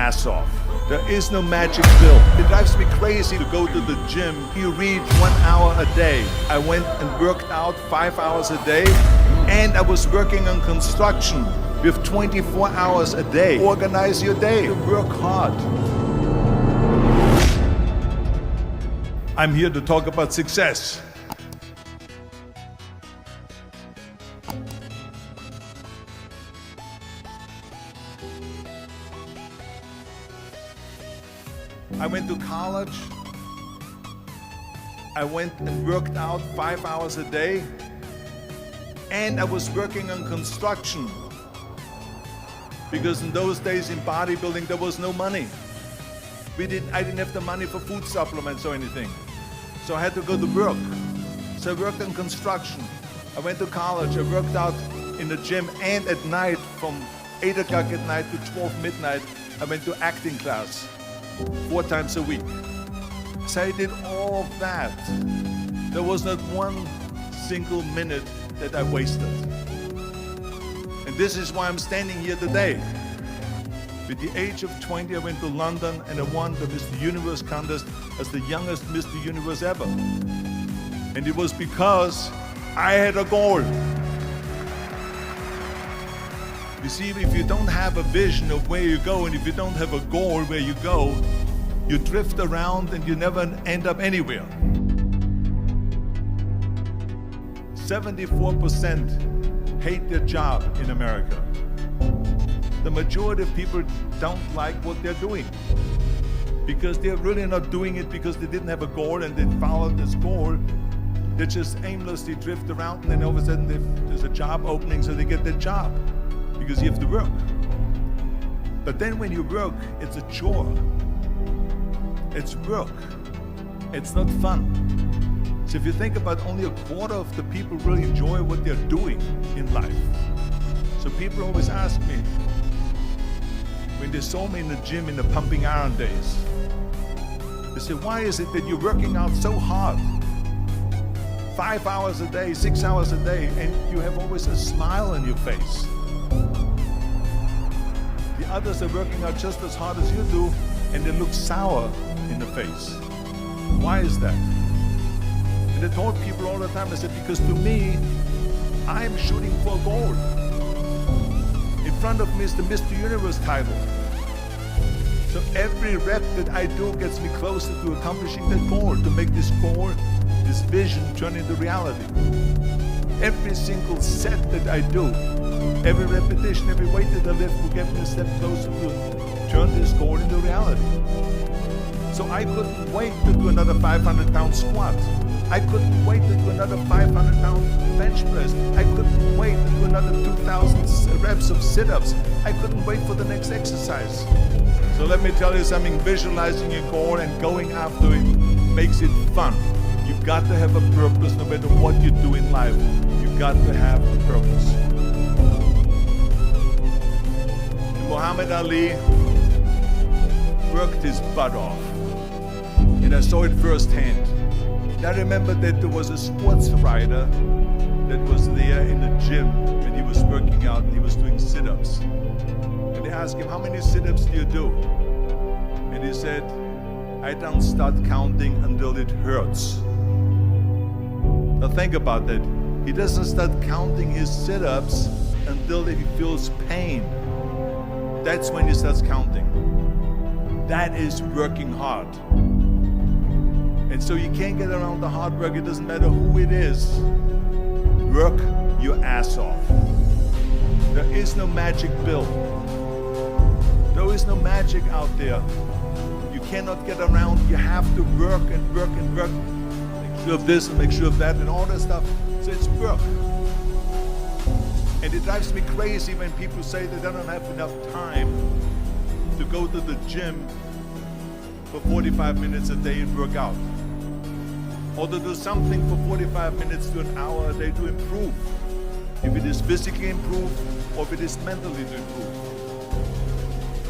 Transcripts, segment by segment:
ass off. There is no magic pill. It drives me crazy to go to the gym. You read 1 hour a day. I went and worked out 5 hours a day, and I was working on construction with 24 hours a day. Organize your day. Work hard. I'm here to talk about success. I went to college. I went and worked out 5 hours a day, and I was working on construction. Because in those days in bodybuilding there was no money. I didn't have the money for food supplements or anything. So I had to go to work. So I worked on construction. I went to college, I worked out in the gym, and at night from 8 o'clock at night to 12 midnight, I went to acting class 4 times a week. So I did all of that. There was not one single minute that I wasted. And this is why I'm standing here today. At the age of 20, I went to London and I won the Mr. Universe contest as the youngest Mr. Universe ever. And it was because I had a goal. You see, if you don't have a vision of where you go, and if you don't have a goal where you go, you drift around and you never end up anywhere. 74% hate their job in America. The majority of people don't like what they're doing because they're really not doing it because they didn't have a goal and they followed this goal. They just aimlessly drift around, and then all of a sudden there's a job opening, so they get their job because you have to work. But then when you work, it's a chore. It's work. It's not fun. So if you think about, only a quarter of the people really enjoy what they're doing in life. So people always ask me, when they saw me in the gym in the pumping iron days, they say, why is it that you're working out so hard? 5 hours a day, 6 hours a day, and you have always a smile on your face. The others are working out just as hard as you do, and they look sour in the face. Why is that? And I told people all the time, I said, because to me, I'm shooting for a goal. In front of me is the Mr. Universe title. So every rep that I do gets me closer to accomplishing that goal, to make this goal, this vision, turn into reality. Every single set that I do, every repetition, every weight that I lift will get me a step closer to turn this goal into reality. So I couldn't wait to do another 500-pound squat. I couldn't wait to do another 500-pound bench press. I couldn't wait to do another 2,000 reps of sit-ups. I couldn't wait for the next exercise. So let me tell you something, visualizing your goal and going after it makes it fun. You've got to have a purpose no matter what you do in life. You've got to have a purpose. Muhammad Ali worked his butt off, and I saw it firsthand. And I remember that there was a sports writer that was there in the gym when he was working out and he was doing sit-ups. And they asked him, how many sit-ups do you do? And he said, I don't start counting until it hurts. Now think about that. He doesn't start counting his sit-ups until he feels pain. That's when he starts counting. That is working hard. And so you can't get around the hard work. It doesn't matter who it is. Work your ass off. There is no magic pill. There is no magic out there. You cannot get around. You have to work and work and work. Make sure of this and make sure of that and all that stuff. So it's work. And it drives me crazy when people say they don't have enough time to go to the gym for 45 minutes a day and work out. Or to do something for 45 minutes to an hour a day to improve. If it is physically improved or if it is mentally to improve.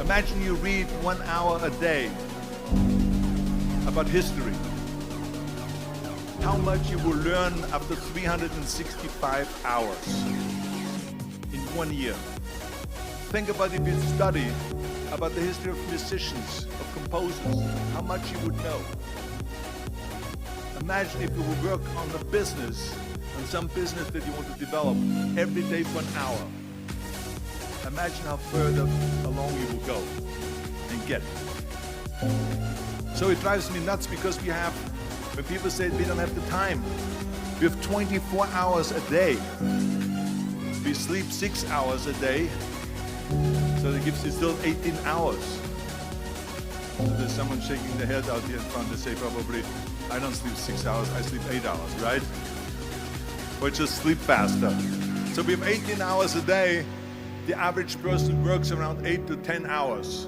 Imagine you read 1 hour a day about history. How much you will learn after 365 hours in 1 year. Think about if you study about the history of musicians, of composers, how much you would know. Imagine if you would work on the business, on some business that you want to develop every day for an hour. Imagine how further along you will go and get. So it drives me nuts because when people say we don't have the time, we have 24 hours a day. We sleep 6 hours a day, so that gives you still 18 hours. So there's someone shaking their head out here in front. They say probably, I don't sleep 6 hours, I sleep 8 hours, right? Or just sleep faster. So we have 18 hours a day. The average person works around 8 to 10 hours.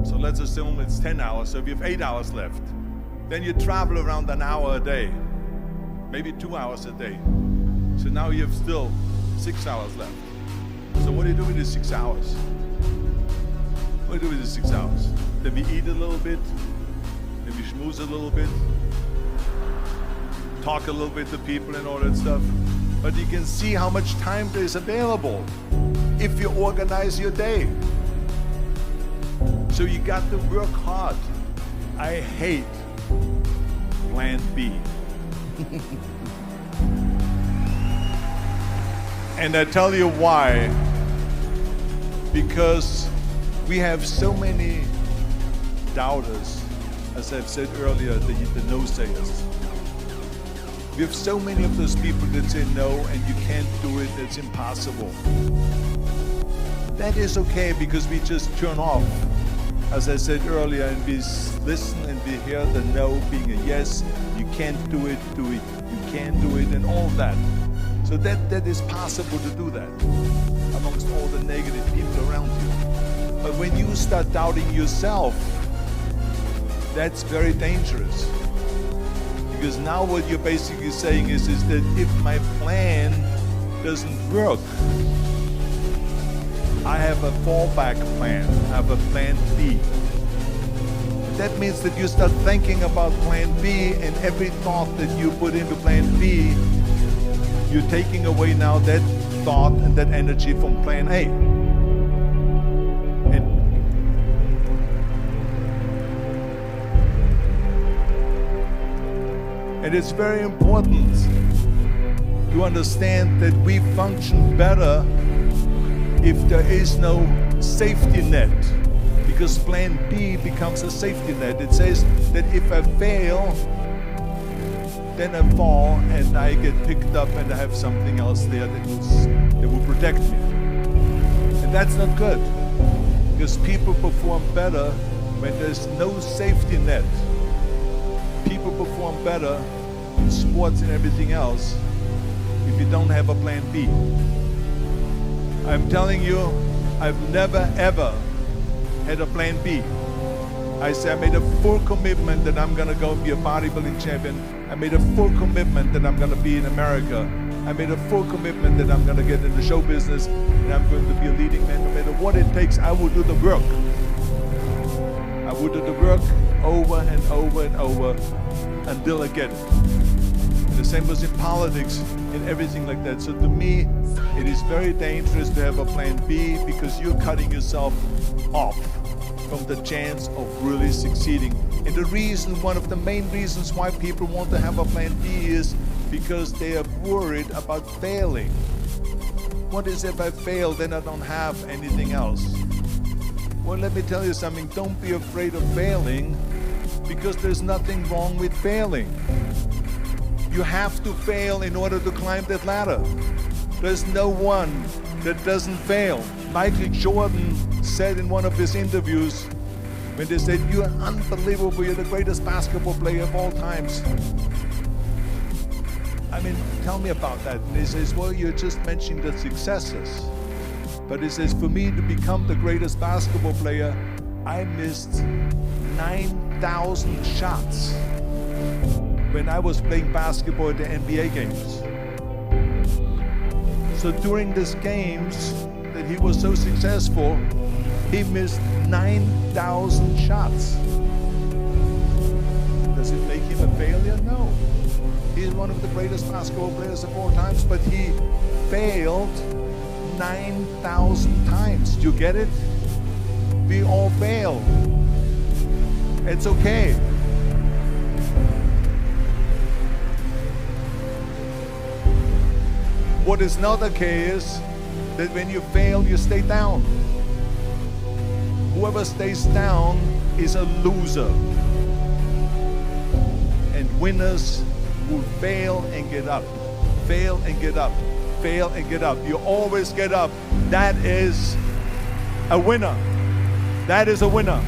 So let's assume it's 10 hours, so we have 8 hours left. Then you travel around an hour a day, maybe 2 hours a day. So now you have still 6 hours left. So what do you do with these 6 hours? What do you do with these 6 hours? Then we eat a little bit, then we schmooze a little bit, talk a little bit to people and all that stuff. But you can see how much time there is available if you organize your day. So you got to work hard. I hate plan B. And I tell you why. Because we have so many doubters, as I've said earlier, the no-sayers. We have so many of those people that say no and you can't do it, it's impossible. That is okay because we just turn off, as I said earlier, and we listen and we hear the no being a yes. You can't do it, you can't do it, and all that. So that is possible to do that amongst all the negative people around you. But when you start doubting yourself, that's very dangerous. Because now what you're basically saying is that if my plan doesn't work, I have a fallback plan, I have a plan B. That means that you start thinking about plan B, and every thought that you put into plan B, you're taking away now that thought and that energy from plan A. And it's very important to understand that we function better if there is no safety net, because plan B becomes a safety net. It says that if I fail, then I fall and I get picked up and I have something else there that will protect me. And that's not good, because people perform better when there's no safety net. People perform better in sports and everything else if you don't have a plan B. I'm telling you, I've never ever had a plan B. I say I made a full commitment that I'm gonna go be a bodybuilding champion. I made a full commitment that I'm gonna be in America. I made a full commitment that I'm gonna get in the show business and I'm going to be a leading man. No matter what it takes, I will do the work. I will do the work over and over and over until I get it. And the same goes in politics and everything like that. So to me, it is very dangerous to have a plan B, because you're cutting yourself off from the chance of really succeeding. And the reason, one of the main reasons why people want to have a plan B is because they are worried about failing. What is if I fail, then I don't have anything else? Well, let me tell you something, don't be afraid of failing, because there's nothing wrong with failing. You have to fail in order to climb that ladder. There's no one that doesn't fail. Michael Jordan said in one of his interviews, when they said, "You're unbelievable, you're the greatest basketball player of all times." I mean, tell me about that. And he says, well, you're just mentioning the successes. But he says, for me to become the greatest basketball player, I missed 9,000 shots when I was playing basketball at the NBA games. So during these games that he was so successful, he missed 9,000 shots. Does it make him a failure? No. He's one of the greatest basketball players of all times, but he failed 9,000 times. Do you get it? We all fail. It's okay. What is not okay is that when you fail, you stay down. Whoever stays down is a loser. And winners will fail and get up. Fail and get up. Fail and get up. You always get up. That is a winner. That is a winner.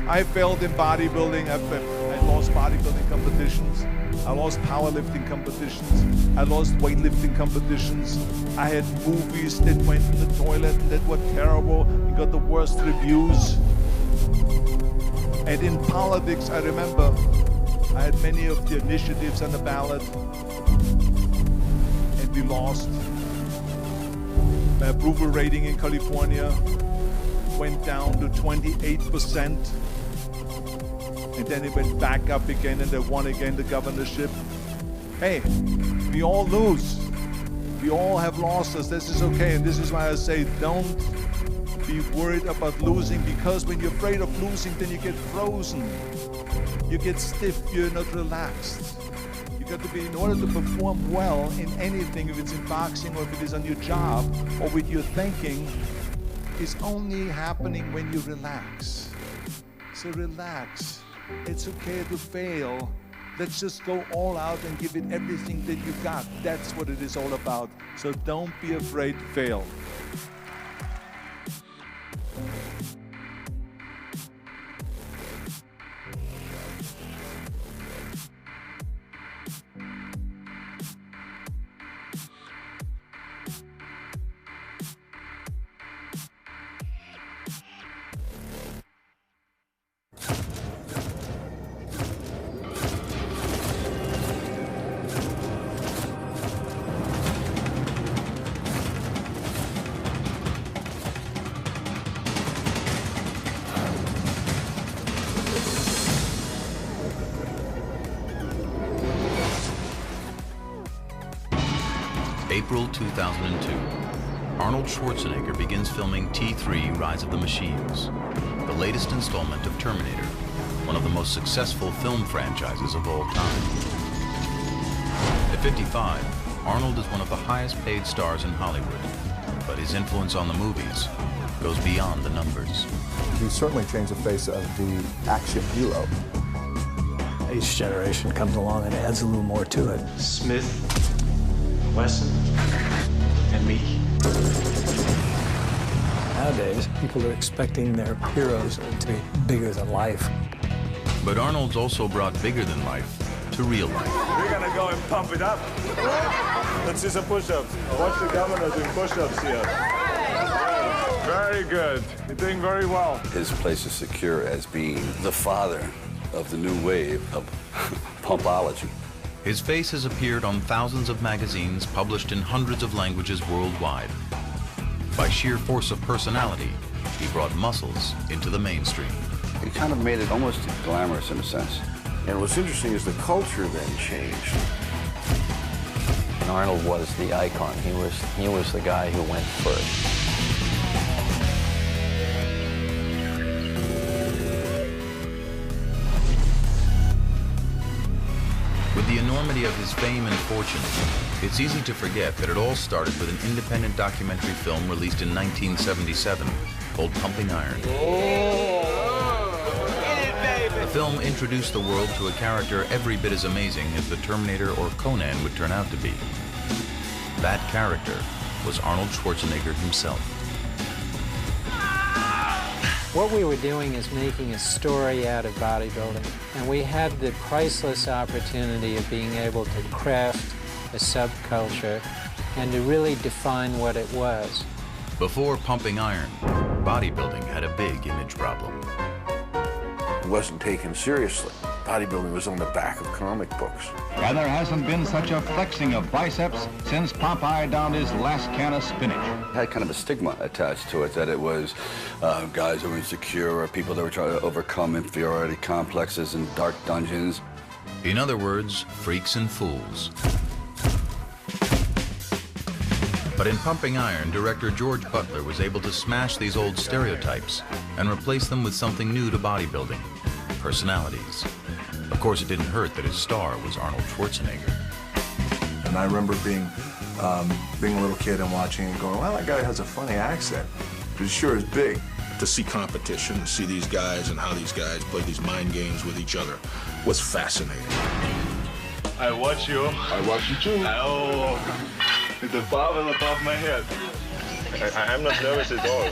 I failed in bodybuilding. I lost bodybuilding competitions. I lost powerlifting competitions. I lost weightlifting competitions. I had movies that went in the toilet and that were terrible and got the worst reviews. And in politics, I remember I had many of the initiatives on the ballot, and we lost. My approval rating in California went down to 28%. And then it went back up again, and they won again the governorship. Hey, we all lose. We all have losses. This is okay, and this is why I say don't be worried about losing, because when you're afraid of losing, then you get frozen. You get stiff, you're not relaxed. You got to be, in order to perform well in anything, if it's in boxing or if it is on your job or with your thinking, is only happening when you relax. So relax. It's okay to fail. Let's just go all out and give it everything that you got. That's what it is all about. So don't be afraid to fail. April 2002. Arnold Schwarzenegger begins filming T3 Rise of the Machines, the latest installment of Terminator, one of the most successful film franchises of all time. At 55, Arnold is one of the highest paid stars in Hollywood, but his influence on the movies goes beyond the numbers. He certainly changed the face of the action hero. Each generation comes along and adds a little more to it. Smith, Wesson, and me. Nowadays, people are expecting their heroes to be bigger than life. But Arnold's also brought bigger than life to real life. We're gonna go and pump it up. Let's do some push-ups. Watch the governor doing push-ups here. Very good. You're doing very well. His place is secure as being the father of the new wave of pumpology. His face has appeared on thousands of magazines published in hundreds of languages worldwide. By sheer force of personality, he brought muscles into the mainstream. He kind of made it almost glamorous in a sense. And what's interesting is the culture then changed. And Arnold was the icon. He was the guy who went first. With the enormity of his fame and fortune, it's easy to forget that it all started with an independent documentary film released in 1977 called Pumping Iron. The film introduced the world to a character every bit as amazing as the Terminator or Conan would turn out to be. That character was Arnold Schwarzenegger himself. What we were doing is making a story out of bodybuilding, and we had the priceless opportunity of being able to craft a subculture and to really define what it was. Before Pumping Iron, bodybuilding had a big image problem. It wasn't taken seriously. Bodybuilding was on the back of comic books. And there hasn't been such a flexing of biceps since Popeye downed his last can of spinach. It had kind of a stigma attached to it, that it was guys who were insecure or people that were trying to overcome inferiority complexes in dark dungeons. In other words, freaks and fools. But in Pumping Iron, director George Butler was able to smash these old stereotypes and replace them with something new to bodybuilding: personalities. Of course, it didn't hurt that his star was Arnold Schwarzenegger. And I remember being a little kid and watching and going, well, that guy has a funny accent, but he sure is big. To see competition, to see these guys and how these guys play these mind games with each other was fascinating. I watch you. I watch you too. Oh, the barbell above my head. I'm not nervous at all.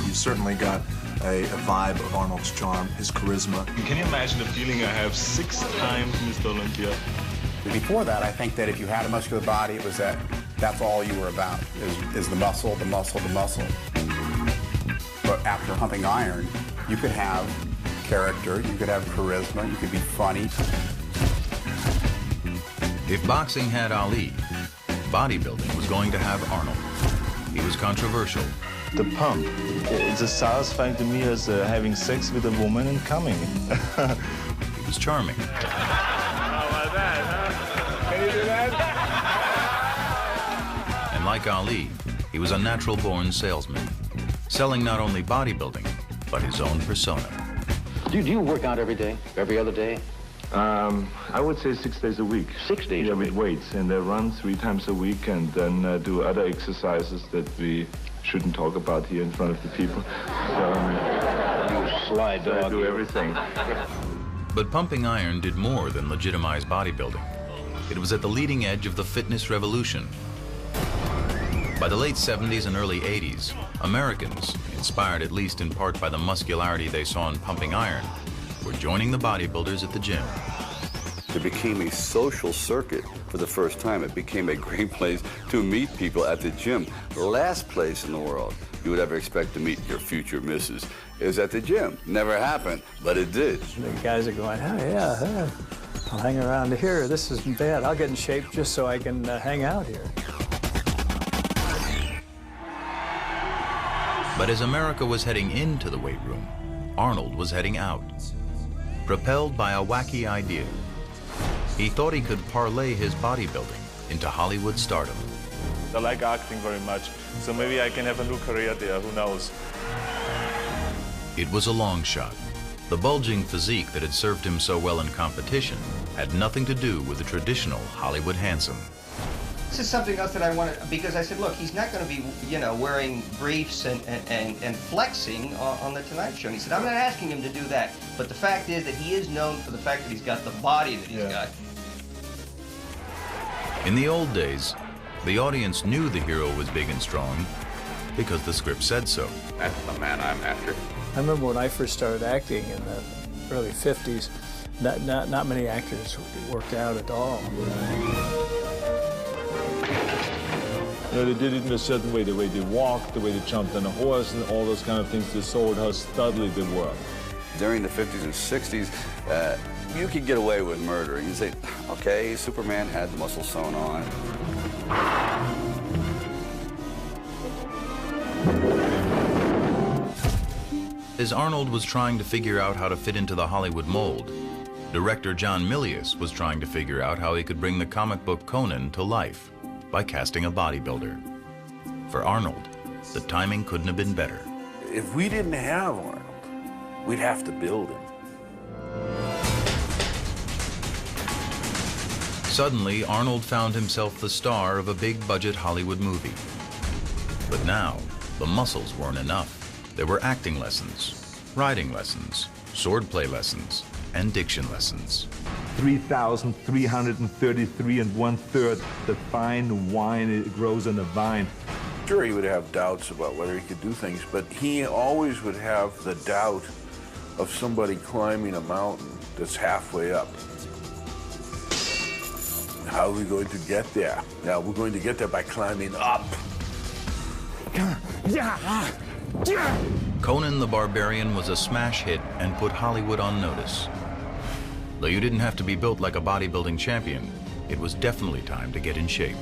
You certainly got a vibe of Arnold's charm, his charisma. Can you imagine the feeling I have 6 times Mr. Olympia? Before that, I think that if you had a muscular body, it was that's all you were about, is the muscle, the muscle, the muscle. But after Pumping Iron, you could have character, you could have charisma, you could be funny. If boxing had Ali, bodybuilding was going to have Arnold. He was controversial. The pump. It's as satisfying to me as having sex with a woman and coming. He was charming. How about that, huh? Can you do that? And like Ali, he was a natural-born salesman, selling not only bodybuilding, but his own persona. Do you work out every day, every other day? I would say 6 days a week. 6 days a week? With weights, and I run 3 times a week, and then do other exercises that we shouldn't talk about here in front of the people. You sly dog. I do everything. But Pumping Iron did more than legitimize bodybuilding. It was at the leading edge of the fitness revolution. By the late 70s and early 80s, Americans, inspired at least in part by the muscularity they saw in Pumping Iron, were joining the bodybuilders at the gym. It became a social circuit for the first time. It became a great place to meet people at the gym. The last place in the world you would ever expect to meet your future missus is at the gym. Never happened, but it did. The guys are going, oh, yeah, I'll hang around here. This isn't bad. I'll get in shape just so I can hang out here. But as America was heading into the weight room, Arnold was heading out. Propelled by a wacky idea, he thought he could parlay his bodybuilding into Hollywood stardom. I like acting very much, so maybe I can have a new career there, who knows? It was a long shot. The bulging physique that had served him so well in competition had nothing to do with the traditional Hollywood handsome. This is something else that I wanted, because I said, look, he's not going to be, wearing briefs and flexing on The Tonight Show. And he said, I'm not asking him to do that. But the fact is that he is known for the fact that he's got the body that he's got. In the old days, the audience knew the hero was big and strong because the script said so. That's the man I'm after. I remember when I first started acting in the early 50s, not many actors worked out at all. They did it in a certain way, the way they walked, the way they jumped on a horse, and all those kind of things. They showed how studly they were. During the 50s and 60s, you could get away with murder. You say, okay, Superman had the muscle sewn on. As Arnold was trying to figure out how to fit into the Hollywood mold, director John Milius was trying to figure out how he could bring the comic book Conan to life by casting a bodybuilder. For Arnold, the timing couldn't have been better. If we didn't have Arnold, we'd have to build him. Suddenly, Arnold found himself the star of a big-budget Hollywood movie. But now, the muscles weren't enough. There were acting lessons, riding lessons, swordplay lessons, and diction lessons. 3,333 1/3. The fine wine, it grows on the vine. Sure, he would have doubts about whether he could do things, but he always would have the doubt of somebody climbing a mountain that's halfway up. How are we going to get there? Now, we're going to get there by climbing up. Conan the Barbarian was a smash hit and put Hollywood on notice. Though you didn't have to be built like a bodybuilding champion, it was definitely time to get in shape.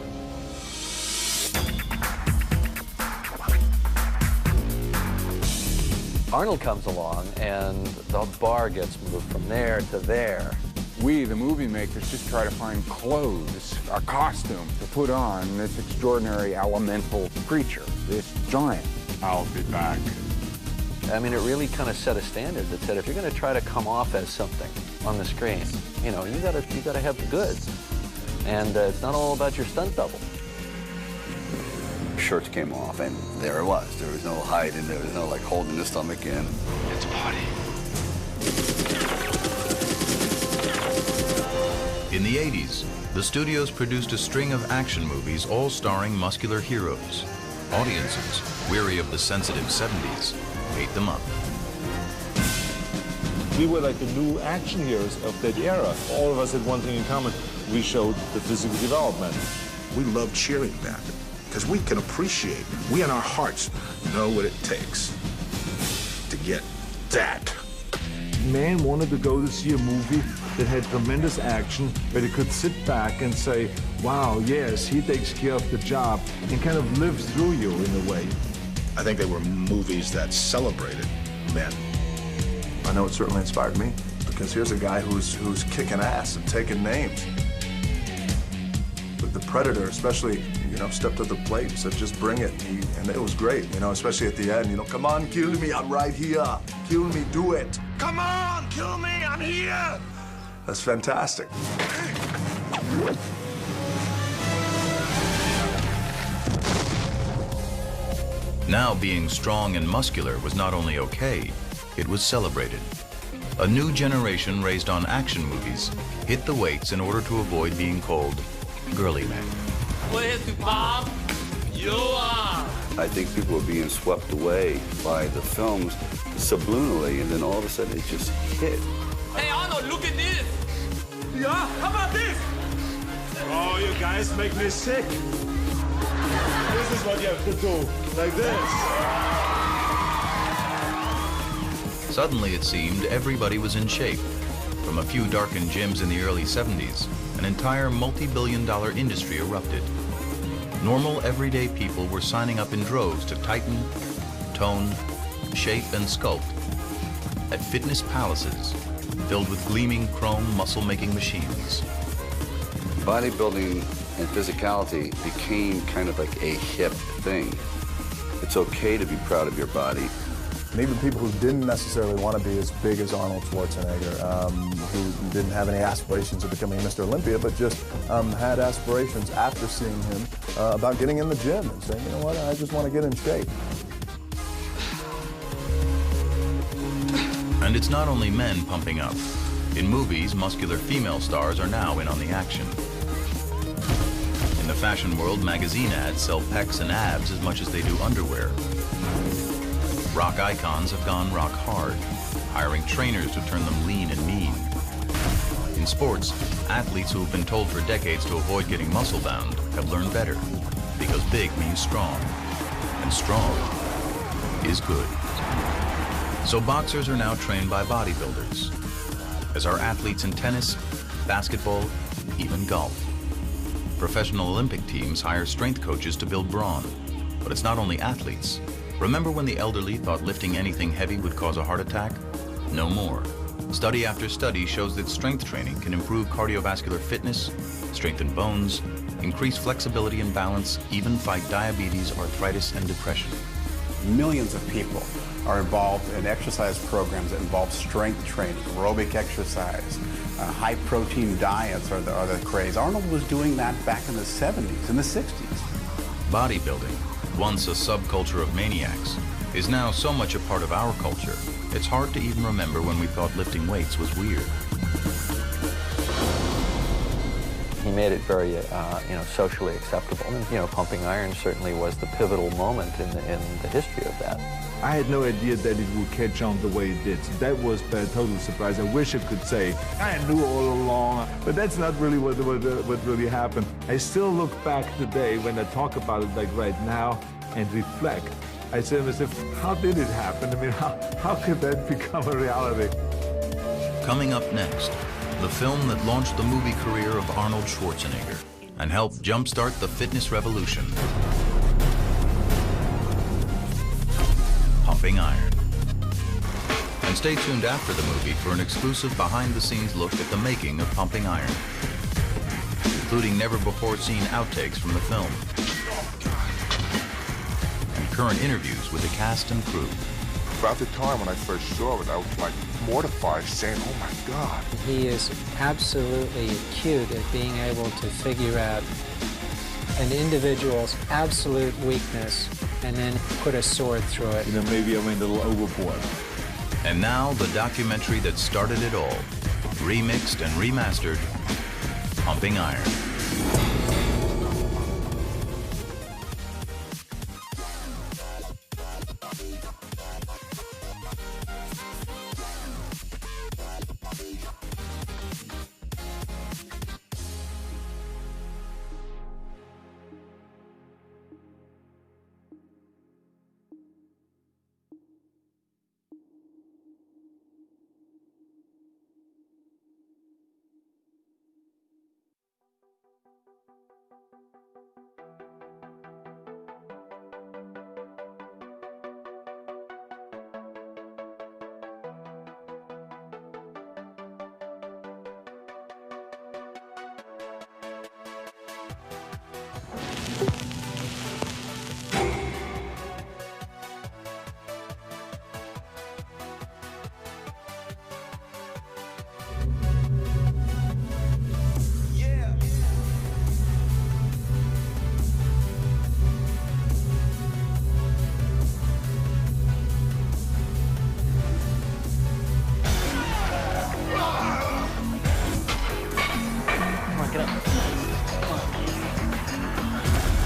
Arnold comes along and the bar gets moved from there to there. We, the movie makers, just try to find clothes, a costume to put on this extraordinary elemental creature, this giant. I'll be back. I mean, it really kind of set a standard that said if you're going to try to come off as something on the screen, you know, you gotta have the goods, and it's not all about your stunt double. Shirts came off, and there it was. There was no hiding. There was no like holding the stomach in. It's body. In the 80s, the studios produced a string of action movies all starring muscular heroes. Audiences, weary of the sensitive 70s, ate them up. We were like the new action heroes of that era. All of us had one thing in common. We showed the physical development. We love cheering that because we can appreciate, we in our hearts know what it takes to get that. Man wanted to go to see a movie that had tremendous action, where they could sit back and say, wow, yes, he takes care of the job, and kind of live through you in a way. I think they were movies that celebrated men. I know it certainly inspired me, because here's a guy who's kicking ass and taking names. But the Predator, especially, you know, stepped to the plate and said, just bring it. And it was great, you know, especially at the end, you know, come on, kill me, I'm right here. Kill me, do it. Come on, kill me, I'm here. That's fantastic. Now being strong and muscular was not only okay, it was celebrated. A new generation raised on action movies hit the weights in order to avoid being called girly men. I think people were being swept away by the films subliminally, and then all of a sudden it just hit. Hey Arnold, look at this! Yeah, how about this? Oh, you guys make me sick. This is what you have to do, like this. Suddenly it seemed everybody was in shape. From a few darkened gyms in the early 70s, an entire multi-billion-dollar industry erupted. Normal, everyday people were signing up in droves to tighten, tone, shape, and sculpt at fitness palaces filled with gleaming chrome muscle-making machines. Bodybuilding and physicality became kind of like a hip thing. It's okay to be proud of your body. And even people who didn't necessarily want to be as big as Arnold Schwarzenegger, who didn't have any aspirations of becoming Mr. Olympia, but just had aspirations after seeing him about getting in the gym and saying, you know what, I just want to get in shape. And it's not only men pumping up. In movies, muscular female stars are now in on the action. In the fashion world, magazine ads sell pecs and abs as much as they do underwear. Rock icons have gone rock hard, hiring trainers to turn them lean and mean. In sports, athletes who have been told for decades to avoid getting muscle-bound have learned better, because big means strong, and strong is good. So boxers are now trained by bodybuilders, as are athletes in tennis, basketball, even golf. Professional Olympic teams hire strength coaches to build brawn. But it's not only athletes. Remember when the elderly thought lifting anything heavy would cause a heart attack? No more. Study after study shows that strength training can improve cardiovascular fitness, strengthen bones, increase flexibility and balance, even fight diabetes, arthritis, and depression. Millions of people are involved in exercise programs that involve strength training, aerobic exercise, high-protein diets are the craze. Arnold was doing that back in the 70s and the 60s. Bodybuilding, once a subculture of maniacs, is now so much a part of our culture, it's hard to even remember when we thought lifting weights was weird. He made it very, socially acceptable. And, pumping iron certainly was the pivotal moment in the history of that. I had no idea that it would catch on the way it did. So that was a total surprise. I wish I could say, I knew all along, but that's not really what really happened. I still look back today when I talk about it like right now and reflect. I say to myself, how did it happen? I mean, how could that become a reality? Coming up next, the film that launched the movie career of Arnold Schwarzenegger and helped jumpstart the fitness revolution. Pumping Iron. And stay tuned after the movie for an exclusive behind-the-scenes look at the making of Pumping Iron, including never-before-seen outtakes from the film and current interviews with the cast and crew. About the time when I first saw it, I was like mortified, saying, "Oh my God." He is absolutely acute at being able to figure out an individual's absolute weakness and then put a sword through it. You know, maybe I went a little overboard. And now the documentary that started it all, remixed and remastered, Pumping Iron.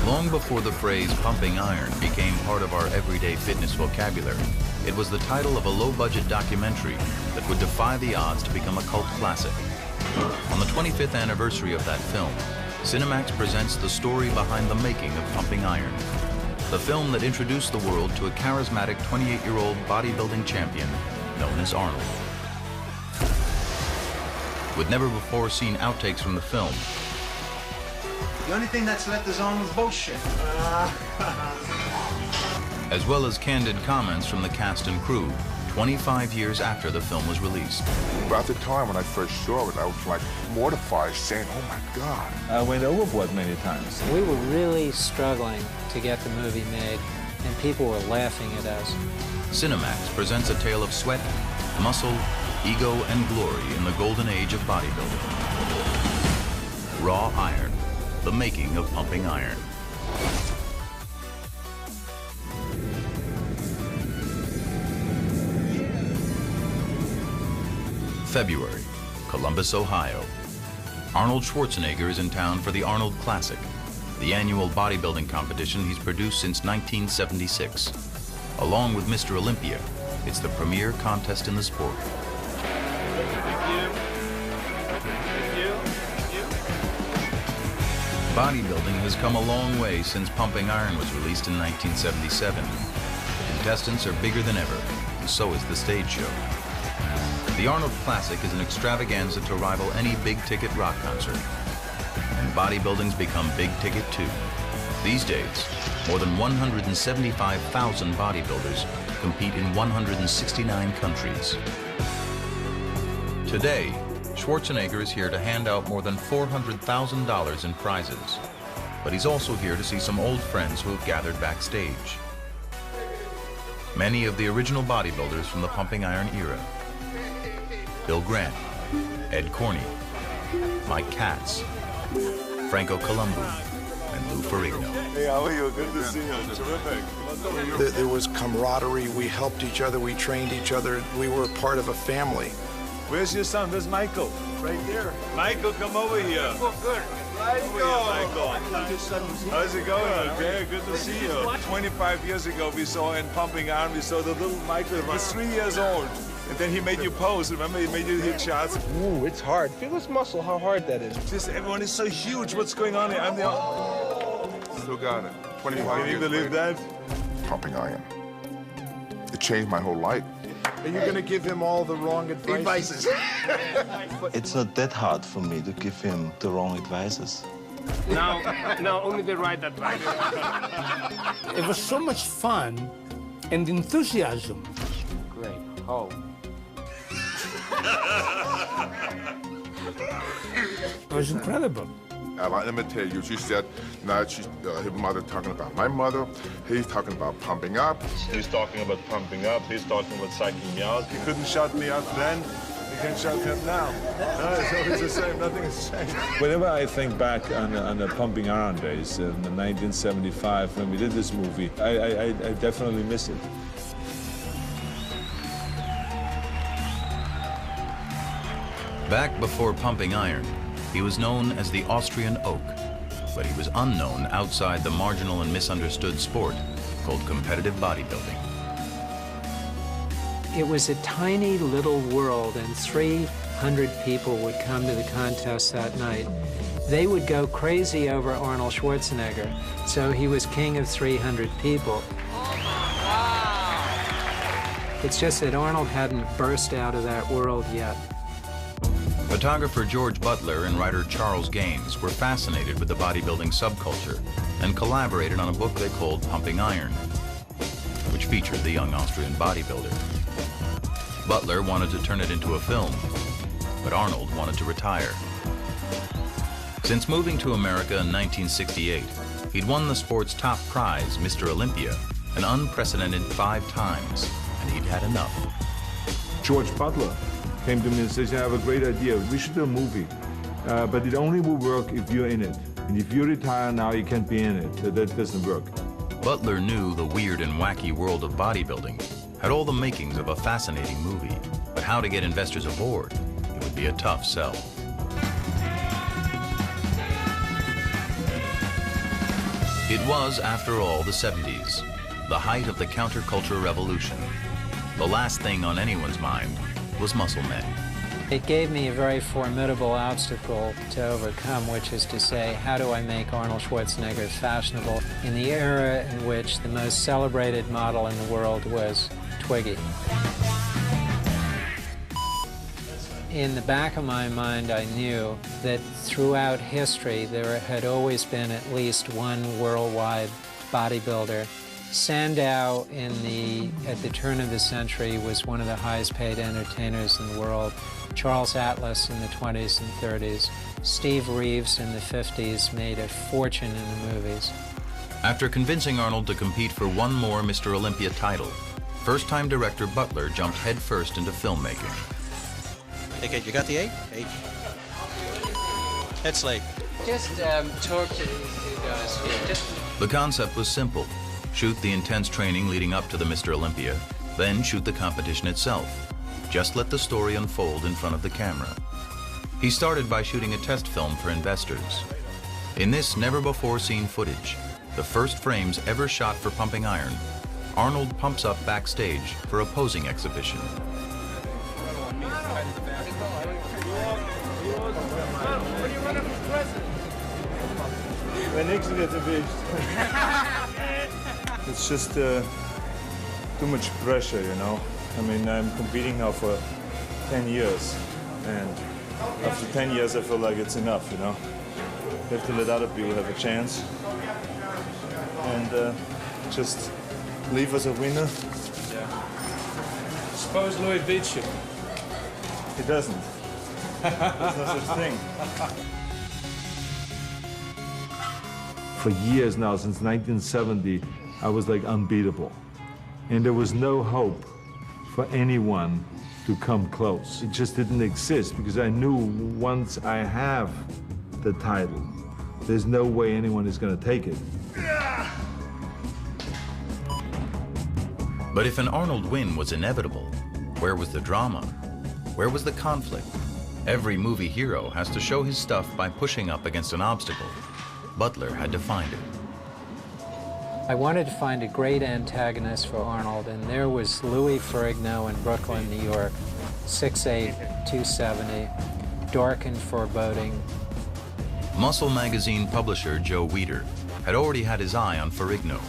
Long before the phrase pumping iron became part of our everyday fitness vocabulary, it was the title of a low-budget documentary that would defy the odds to become a cult classic. On the 25th anniversary of that film, Cinemax presents the story behind the making of Pumping Iron, the film that introduced the world to a charismatic 28-year-old bodybuilding champion known as Arnold. With never-before-seen outtakes from the film, the only thing that's left is Arnold's bullshit. as well as candid comments from the cast and crew 25 years after the film was released. About the time when I first saw it, I was like mortified, saying, "Oh my God." I went overboard many times. We were really struggling to get the movie made, and people were laughing at us. Cinemax presents a tale of sweat, muscle, ego, and glory in the golden age of bodybuilding. Raw Iron, the making of Pumping Iron. February, Columbus, Ohio. Arnold Schwarzenegger is in town for the Arnold Classic, the annual bodybuilding competition he's produced since 1976. Along with Mr. Olympia, it's the premier contest in the sport. Bodybuilding has come a long way since Pumping Iron was released in 1977. The contestants are bigger than ever, and so is the stage show. The Arnold Classic is an extravaganza to rival any big-ticket rock concert. And bodybuilding's become big-ticket too. These days, more than 175,000 bodybuilders compete in 169 countries. Today, Schwarzenegger is here to hand out more than $400,000 in prizes. But he's also here to see some old friends who have gathered backstage. Many of the original bodybuilders from the Pumping Iron era. Bill Grant, Ed Corney, Mike Katz, Franco Columbu, and Lou Ferrigno. Hey, how are you? Good to see you. Terrific. There was camaraderie. We helped each other. We trained each other. We were part of a family. Where's your son? Where's Michael? Right there. Michael, come over here. Good. Michael. How's it going? Okay, good to see you. 25 years ago, we saw in Pumping Iron, we saw the little Michael. He was 3 years old. And then he made you pose. Remember, he made you hit shots. Ooh, it's hard. Feel this muscle, how hard that is. Just everyone is so huge. What's going on here? I'm the... Still got it. 25 years. Can you believe that? Pumping Iron. It changed my whole life. Are you going to give him all the wrong advices? It's not that hard for me to give him the wrong advices. No, only the right advice. It was so much fun and enthusiasm. Great. Oh, It was incredible. Let me tell you, she said, now she's his mother talking about my mother. He's talking about pumping up. He's talking about pumping up. He's talking about psyching me out. He couldn't shut me up then. He can shut me up now. No, it's always the same. Nothing has changed. Whenever I think back on the Pumping Iron days in 1975 when we did this movie, I definitely miss it. Back before Pumping Iron, he was known as the Austrian Oak, but he was unknown outside the marginal and misunderstood sport called competitive bodybuilding. It was a tiny little world, and 300 people would come to the contest that night. They would go crazy over Arnold Schwarzenegger, so he was king of 300 people. It's just that Arnold hadn't burst out of that world yet. Photographer George Butler and writer Charles Gaines were fascinated with the bodybuilding subculture and collaborated on a book they called Pumping Iron, which featured the young Austrian bodybuilder. Butler wanted to turn it into a film, but Arnold wanted to retire. Since moving to America in 1968, he'd won the sport's top prize, Mr. Olympia, an unprecedented 5 times, and he'd had enough. George Butler came to me and says, I have a great idea. We should do a movie, but it only will work if you're in it. And if you retire now, you can't be in it. That doesn't work. Butler knew the weird and wacky world of bodybuilding had all the makings of a fascinating movie, but how to get investors aboard, it would be a tough sell. It was, after all, the 70s, the height of the counterculture revolution. The last thing on anyone's mind was muscle men. It gave me a very formidable obstacle to overcome, which is to say, how do I make Arnold Schwarzenegger fashionable in the era in which the most celebrated model in the world was Twiggy? In the back of my mind, I knew that throughout history, there had always been at least one worldwide bodybuilder. Sandow at the turn of the century was one of the highest paid entertainers in the world. Charles Atlas in the 20s and 30s. Steve Reeves in the 50s made a fortune in the movies. After convincing Arnold to compete for one more Mr. Olympia title, first-time director Butler jumped headfirst into filmmaking. Okay, you got the 8? 8. Head slate. Just talk to these 2 guys here. The concept was simple. Shoot the intense training leading up to the Mr. Olympia, then shoot the competition itself. Just let the story unfold in front of the camera. He started by shooting a test film for investors. In this never-before-seen footage, the first frames ever shot for Pumping Iron, Arnold pumps up backstage for a posing exhibition. It's just too much pressure, you know. I mean, I'm competing now for 10 years, and after 10 years, I feel like it's enough, you know. You have to let other people have a chance, and just leave as a winner. Suppose Louis beats you. He doesn't. There's no such thing. For years now, since 1970, I was like unbeatable. And there was no hope for anyone to come close. It just didn't exist because I knew once I have the title, there's no way anyone is going to take it. But if an Arnold win was inevitable, where was the drama? Where was the conflict? Every movie hero has to show his stuff by pushing up against an obstacle. Butler had to find it. I wanted to find a great antagonist for Arnold, and there was Louis Ferrigno in Brooklyn, New York, 6'8", 270, dark and foreboding. Muscle magazine publisher Joe Weider had already had his eye on Ferrigno.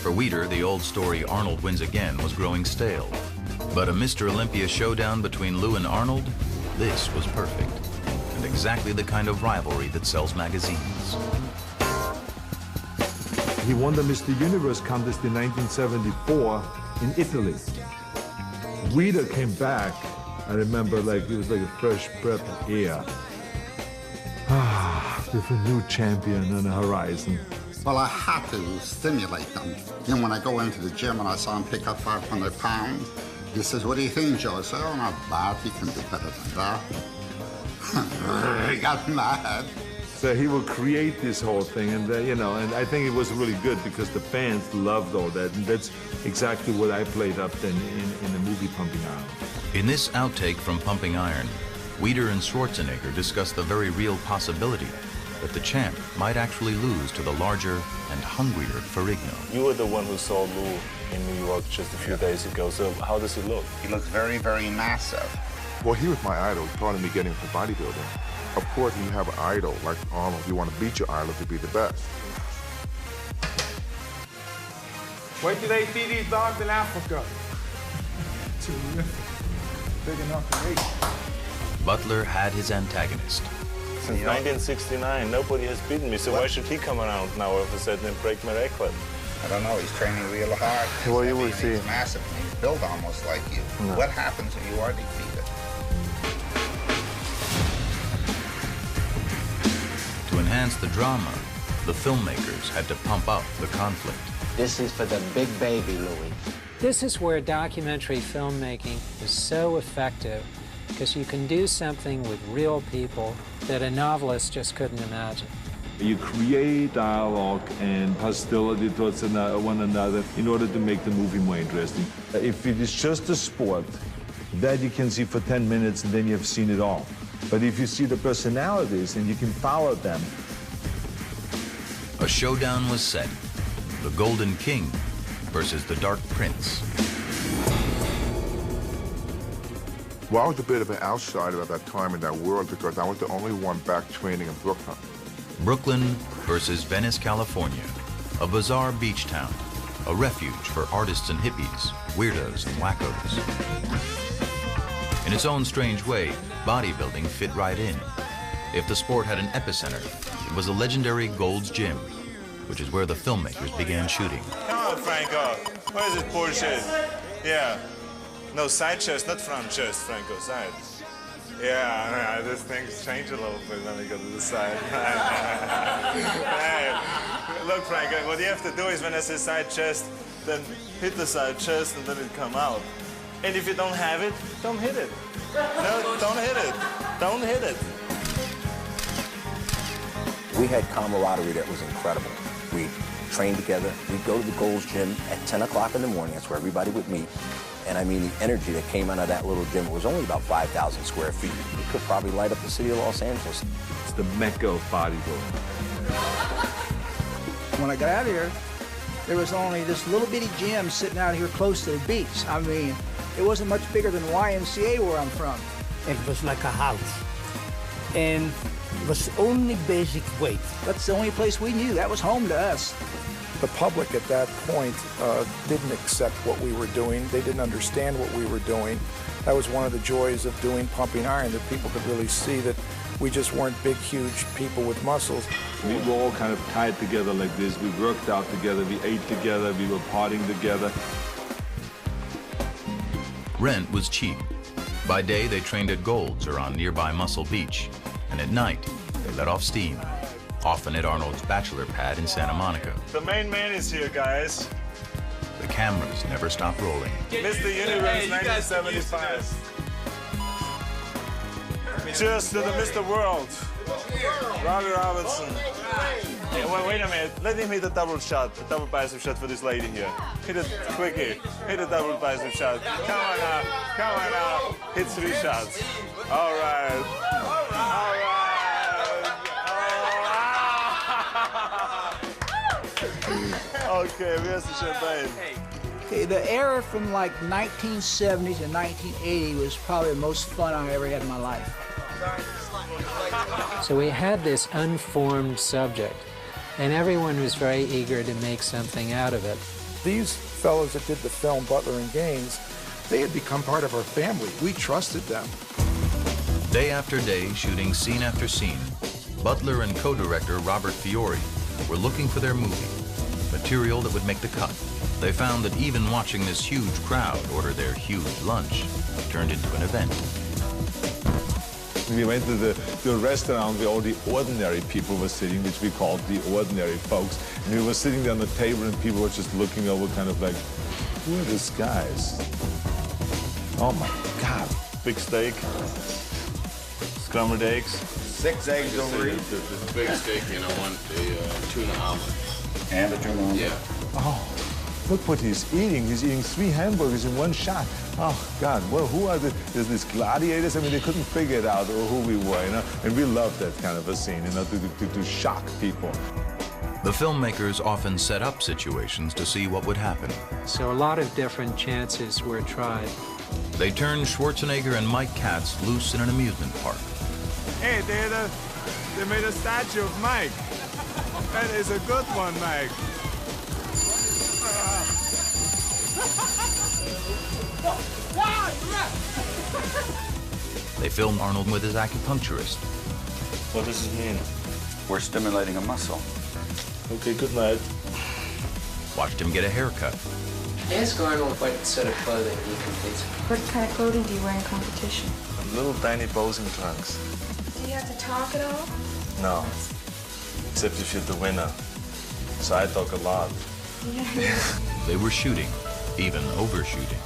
For Weider, the old story Arnold wins again was growing stale. But a Mr. Olympia showdown between Lou and Arnold, this was perfect, and exactly the kind of rivalry that sells magazines. He won the Mr. Universe contest in 1974 in Italy. Weeder came back, I remember like it was like a fresh breath of air. With a new champion on the horizon. Well, I had to stimulate them. And when I go into the gym and I saw him pick up 500 pounds, he says, "What do you think, Joe?" I said, "Oh, not bad. He can do better than that." He got mad. So he will create this whole thing, and and I think it was really good because the fans loved all that, and that's exactly what I played up then in the movie Pumping Iron. In this outtake from Pumping Iron, Weeder and Schwarzenegger discuss the very real possibility that the champ might actually lose to the larger and hungrier Ferrigno. You were the one who saw Lou in New York just a few days ago, so how does he look? He looks very, very massive. Well, he was my idol, part of me getting into bodybuilding. Of course, when you have an idol like Arnold, you want to beat your idol to be the best. Wait till they see these dogs in Africa. Big enough to eat. Butler had his antagonist. Since 1969, nobody has beaten me, so why should he come around now all of a sudden and break my record? I don't know. He's training real hard. Well, you will see. He's massive. He's built almost like you. No. What happens if you are defeated? To enhance the drama, the filmmakers had to pump up the conflict. This is for the big baby, Louis. This is where documentary filmmaking is so effective, because you can do something with real people that a novelist just couldn't imagine. You create dialogue and hostility towards one another in order to make the movie more interesting. If it is just a sport, that you can see for 10 minutes and then you've seen it all. But if you see the personalities and you can follow them. A showdown was set. The Golden King versus the Dark Prince. Well, I was a bit of an outsider at that time in that world because I was the only one back training in Brooklyn. Brooklyn versus Venice, California, a bizarre beach town, a refuge for artists and hippies, weirdos and wackos. In its own strange way, bodybuilding fit right in. If the sport had an epicenter, it was the legendary Gold's Gym, which is where the filmmakers began shooting. Come on, Franco. What is this bullshit? Yeah. No, side chest, not front chest, Franco, side. Yeah, this thing's changed a little bit when we go to the side. Hey, look, Franco, what you have to do is when I say side chest, then hit the side chest and then it come out. And if you don't have it, don't hit it. No, don't hit it. Don't hit it. We had camaraderie that was incredible. We trained together. We'd go to the Gold's Gym at 10 o'clock in the morning. That's where everybody would meet. And I mean, the energy that came out of that little gym, it was only about 5,000 square feet. It could probably light up the city of Los Angeles. It's the mecca of bodybuilding. When I got out of here, there was only this little bitty gym sitting out here close to the beach. I mean, it wasn't much bigger than YMCA where I'm from. It was like a house. And it was only basic weight. That's the only place we knew. That was home to us. The public at that point didn't accept what we were doing. They didn't understand what we were doing. That was one of the joys of doing Pumping Iron, that people could really see that we just weren't big, huge people with muscles. We were all kind of tied together like this. We worked out together, we ate together, we were partying together. Rent was cheap. By day, they trained at Gold's or on nearby Muscle Beach. And at night, they let off steam, often at Arnold's bachelor pad in Santa Monica. The main man is here, guys. The cameras never stopped rolling. Mr. Universe 1975. Cheers to the Mr. World. Robbie Robertson. Hey, wait a minute. Let him hit a double shot, a double bicep shot for this lady here. Hit it quickie. Hit a double bicep shot. Come on now. Come on now. Hit 3 shots. All right. All right. Okay, where's the champagne? Okay, the era from like 1970 to 1980 was probably the most fun I ever had in my life. So we had this unformed subject, and everyone was very eager to make something out of it. These fellows that did the film, Butler and Gaines, they had become part of our family. We trusted them. Day after day, shooting scene after scene, Butler and co-director Robert Fiore were looking for their movie, material that would make the cut. They found that even watching this huge crowd order their huge lunch turned into an event. We went to a restaurant where all the ordinary people were sitting, which we called the ordinary folks. And we were sitting there on the table and people were just looking over kind of like, who are these guys? Oh my God. Big steak, scrambled eggs. 6 eggs over each. The big steak, you know, one tuna omelet. And a tuna omelet? Yeah. Oh, look what he's eating. He's eating 3 hamburgers in one shot. Oh, God, well, who are these gladiators? I mean, they couldn't figure it out or who we were, you know? And we loved that kind of a scene, you know, to shock people. The filmmakers often set up situations to see what would happen. So a lot of different chances were tried. They turned Schwarzenegger and Mike Katz loose in an amusement park. Hey, they made a statue of Mike. That is a good one, Mike. They filmed Arnold with his acupuncturist. What does it mean? We're stimulating a muscle. Okay, good night. Watched him get a haircut. Ask Arnold what set of clothing he competes in. What kind of clothing do you wear in competition? Little tiny posing trunks. Do you have to talk at all? No. Except if you're the winner. So I talk a lot. Yeah. They were shooting, even overshooting,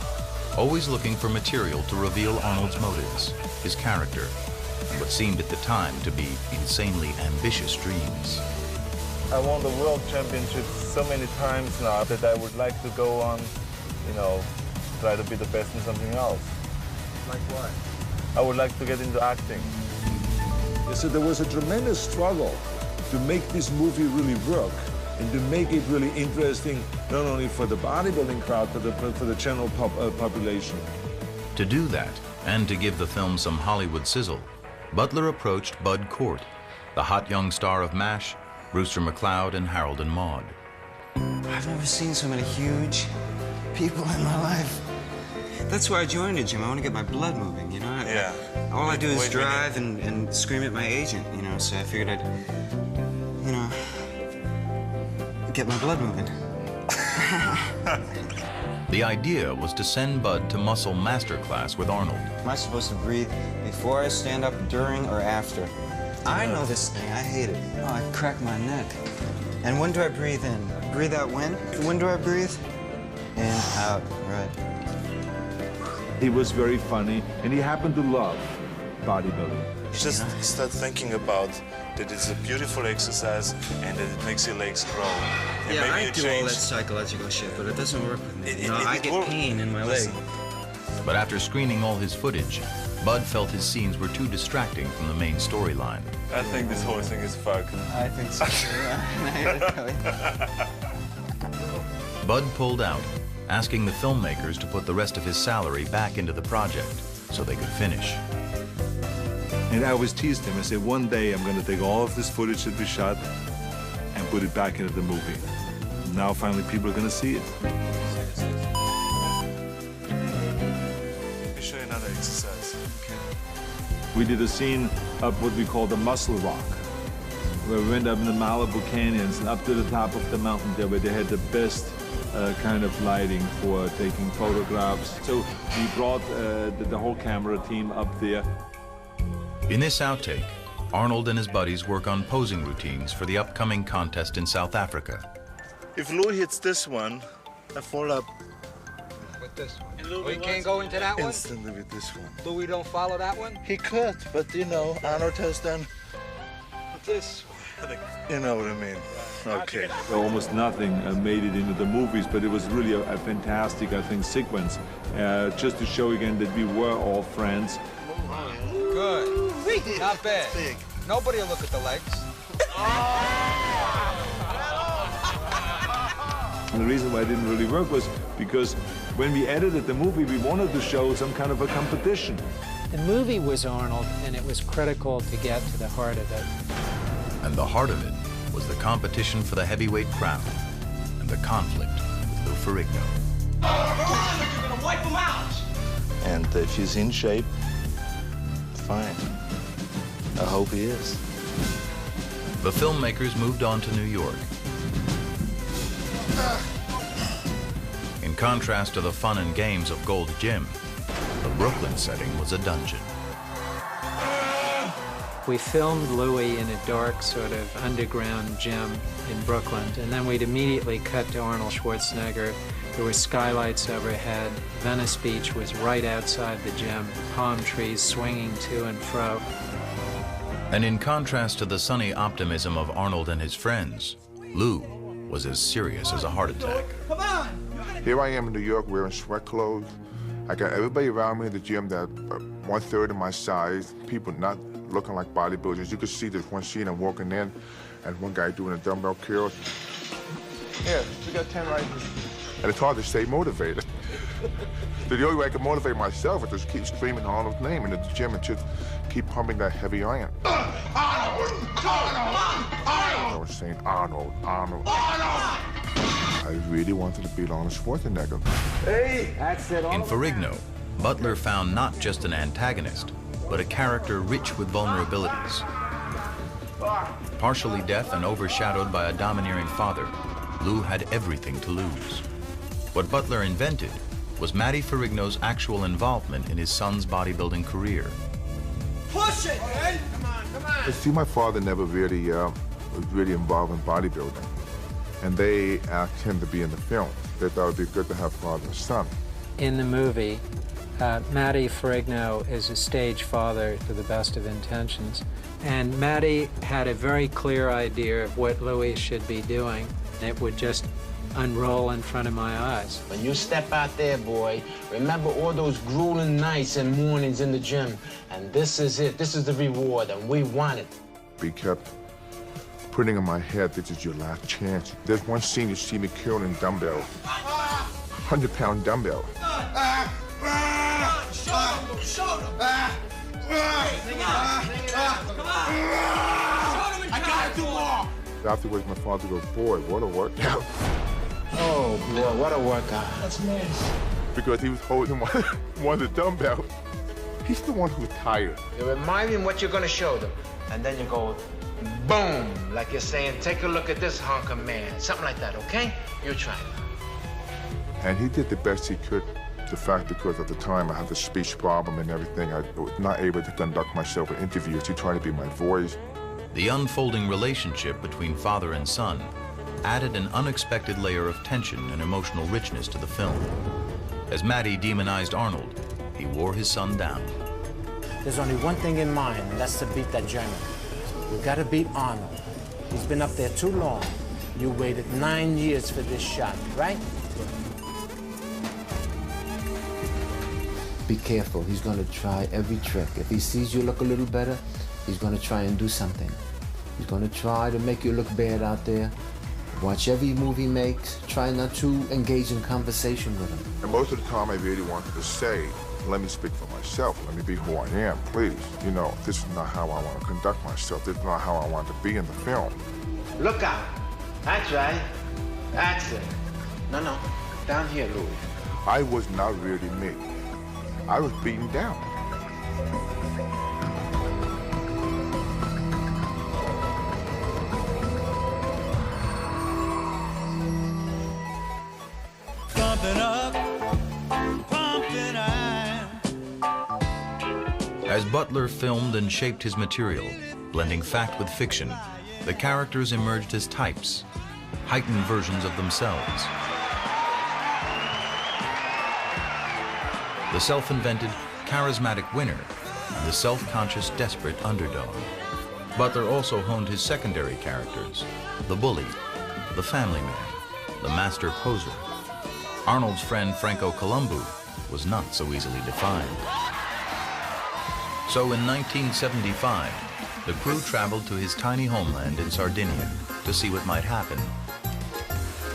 always looking for material to reveal Arnold's motives, his character, and what seemed at the time to be insanely ambitious dreams. I won the world championship so many times now that I would like to go on, you know, try to be the best in something else. Like what? I would like to get into acting. So there was a tremendous struggle to make this movie really work and to make it really interesting, not only for the bodybuilding crowd, but for the general population. To do that, and to give the film some Hollywood sizzle, Butler approached Bud Cort, the hot young star of MASH, Brewster McCloud, and Harold and Maude. I've never seen so many huge people in my life. That's why I joined a gym. I want to get my blood moving, you know? Yeah. All I do is drive and scream at my agent, you know? So I figured I'd, you know, get my blood moving. The idea was to send Bud to muscle masterclass with Arnold. Am I supposed to breathe before I stand up, during, or after? I know this thing. I hate it. Oh, I crack my neck. And when do I breathe in? Breathe out when? When do I breathe? In, out, right. He was very funny, and he happened to love bodybuilding. Just start thinking about that it's a beautiful exercise and that it makes your legs grow. And Yeah, maybe I you do all that psychological shit, but it doesn't work with me. I get pain in my leg. But after screening all his footage, Bud felt his scenes were too distracting from the main storyline. I think this whole thing is fuck. I think so too. Bud pulled out, asking the filmmakers to put the rest of his salary back into the project so they could finish. And I always teased him. I said, one day I'm going to take all of this footage that we shot and put it back into the movie. Now finally people are going to see it. Let me show you another exercise. We did a scene up what we call the Muscle Rock, where we went up in the Malibu Canyons and up to the top of the mountain there where they had the best kind of lighting for taking photographs. So we brought the whole camera team up there. In this outtake, Arnold and his buddies work on posing routines for the upcoming contest in South Africa. If Louis hits this one, I fall up With this one. We can't go into that one? instantly with this one. Louis don't follow that one? He could, but you know, Arnold has done This one. You know what I mean? Okay. Almost nothing made it into the movies, but it was really a fantastic, I think, sequence. Just to show again that we were all friends. Good. Not bad. Nobody will look at the legs. And the reason why it didn't really work was because when we edited the movie, we wanted to show some kind of a competition. The movie was Arnold, and it was critical to get to the heart of it. And the heart of it was the competition for the heavyweight crown and the conflict with Lou Ferrigno. You're gonna wipe him out! And if he's in shape, fine. I hope he is. The filmmakers moved on to New York. contrast to the fun and games of Gold's Gym, the Brooklyn setting was a dungeon. We filmed Louis in a dark sort of underground gym in Brooklyn, and then we'd immediately cut to Arnold Schwarzenegger. There were skylights overhead. Venice Beach was right outside the gym, palm trees swinging to and fro. And in contrast to the sunny optimism of Arnold and his friends, Lou was as serious as a heart attack. Come on! Here I am in New York wearing sweat clothes. I got everybody around me in the gym that 1/3 of my size, people not looking like bodybuilders. You could see this one scene, I'm walking in, and one guy doing a dumbbell curl. Yeah, we got 10 right here. And it's hard to stay motivated. The only way I can motivate myself is just keep screaming Arnold's name in the gym and just keep pumping that heavy iron. Arnold! Arnold! I was saying Arnold, Arnold. I really wanted to beat Arnold Schwarzenegger. Hey! That's it. In Ferrigno, Butler found not just an antagonist, but a character rich with vulnerabilities. Partially deaf and overshadowed by a domineering father, Lou had everything to lose. What Butler invented was Matty Ferrigno's actual involvement in his son's bodybuilding career. Push it, man! Come on, come on! See, my father never really was really involved in bodybuilding, and they asked him to be in the film. They thought it would be good to have father and son. In the movie, Matty Ferrigno is a stage father to the best of intentions. And Matty had a very clear idea of what Louis should be doing. It would just unroll in front of my eyes. When you step out there, boy, remember all those grueling nights and mornings in the gym. And this is it. This is the reward, and we want it. He kept putting in my head, this is your last chance. There's one scene you see me curling dumbbells. 100-pound dumbbell. Show them! I gotta do more! Afterwards, my father goes, boy, what a workout. Oh, boy, what a workout. That's nice. Because he was holding one of the dumbbells. He's the one who's tired. You remind him what you're gonna show them. And then you go, boom, like you're saying, take a look at this hunk of man. Something like that, okay? You try it. And he did the best he could. The fact because at the time I had the speech problem and everything, I was not able to conduct myself in interviews. He tried to be my voice. The unfolding relationship between father and son added an unexpected layer of tension and emotional richness to the film. As Matty demonized Arnold, he wore his son down. There's only one thing in mind, and that's to beat that German. We gotta beat Arnold. He's been up there too long. You waited 9 years for this shot, right? Be careful, he's gonna try every trick. If he sees you look a little better, he's gonna try and do something. He's gonna try to make you look bad out there. Watch every move he makes. Try not to engage in conversation with him. And most of the time I really wanted to say, let me speak for myself. Let me be who I am, please. You know, this is not how I want to conduct myself. This is not how I want to be in the film. Look out. That's right. That's it. No. Down here, Louis. I was not really me. I was beaten down. As Butler filmed and shaped his material, blending fact with fiction, the characters emerged as types, heightened versions of themselves. The self-invented, charismatic winner and the self-conscious, desperate underdog. Butler also honed his secondary characters, the bully, the family man, the master poser. Arnold's friend Franco Columbu was not so easily defined. So in 1975, the crew traveled to his tiny homeland in Sardinia to see what might happen.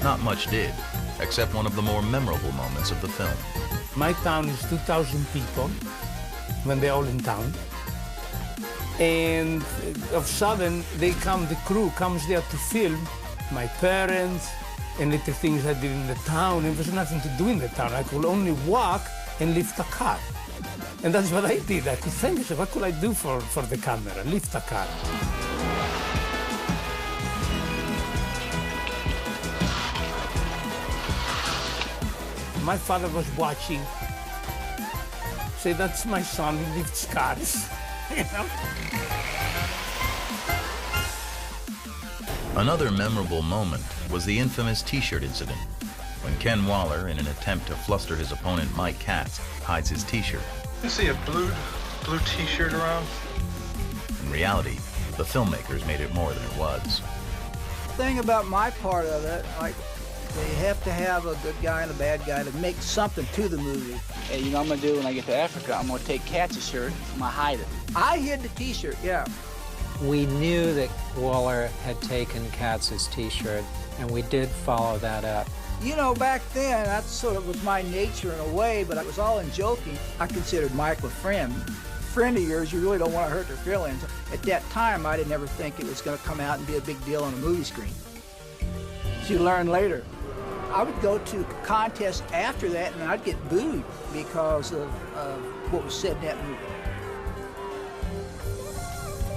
Not much did, except one of the more memorable moments of the film. My town is 2,000 people when they're all in town. And of a sudden, the crew comes there to film my parents and little things I did in the town. There was nothing to do in the town. I could only walk and lift a car. And that's what I did. I could think, what could I do for the camera? Lift a car. My father was watching. Say, that's my son, he lifts cars, you know? Another memorable moment was the infamous T-shirt incident, when Ken Waller, in an attempt to fluster his opponent Mike Katz, hides his T-shirt. You see a blue T-shirt around? In reality, the filmmakers made it more than it was. The thing about my part of it, like, they have to have a good guy and a bad guy to make something to the movie. Hey, you know what I'm gonna do when I get to Africa? I'm gonna take Katz's shirt, I'm gonna hide it. I hid the T-shirt, yeah. We knew that Waller had taken Katz's T-shirt, and we did follow that up. You know, back then, that sort of was my nature in a way, but it was all in joking. I considered Mike a friend. Friend of yours, you really don't want to hurt their feelings. At that time, I didn't ever think it was going to come out and be a big deal on a movie screen. So you learn later. I would go to contests after that, and I'd get booed because of what was said in that movie.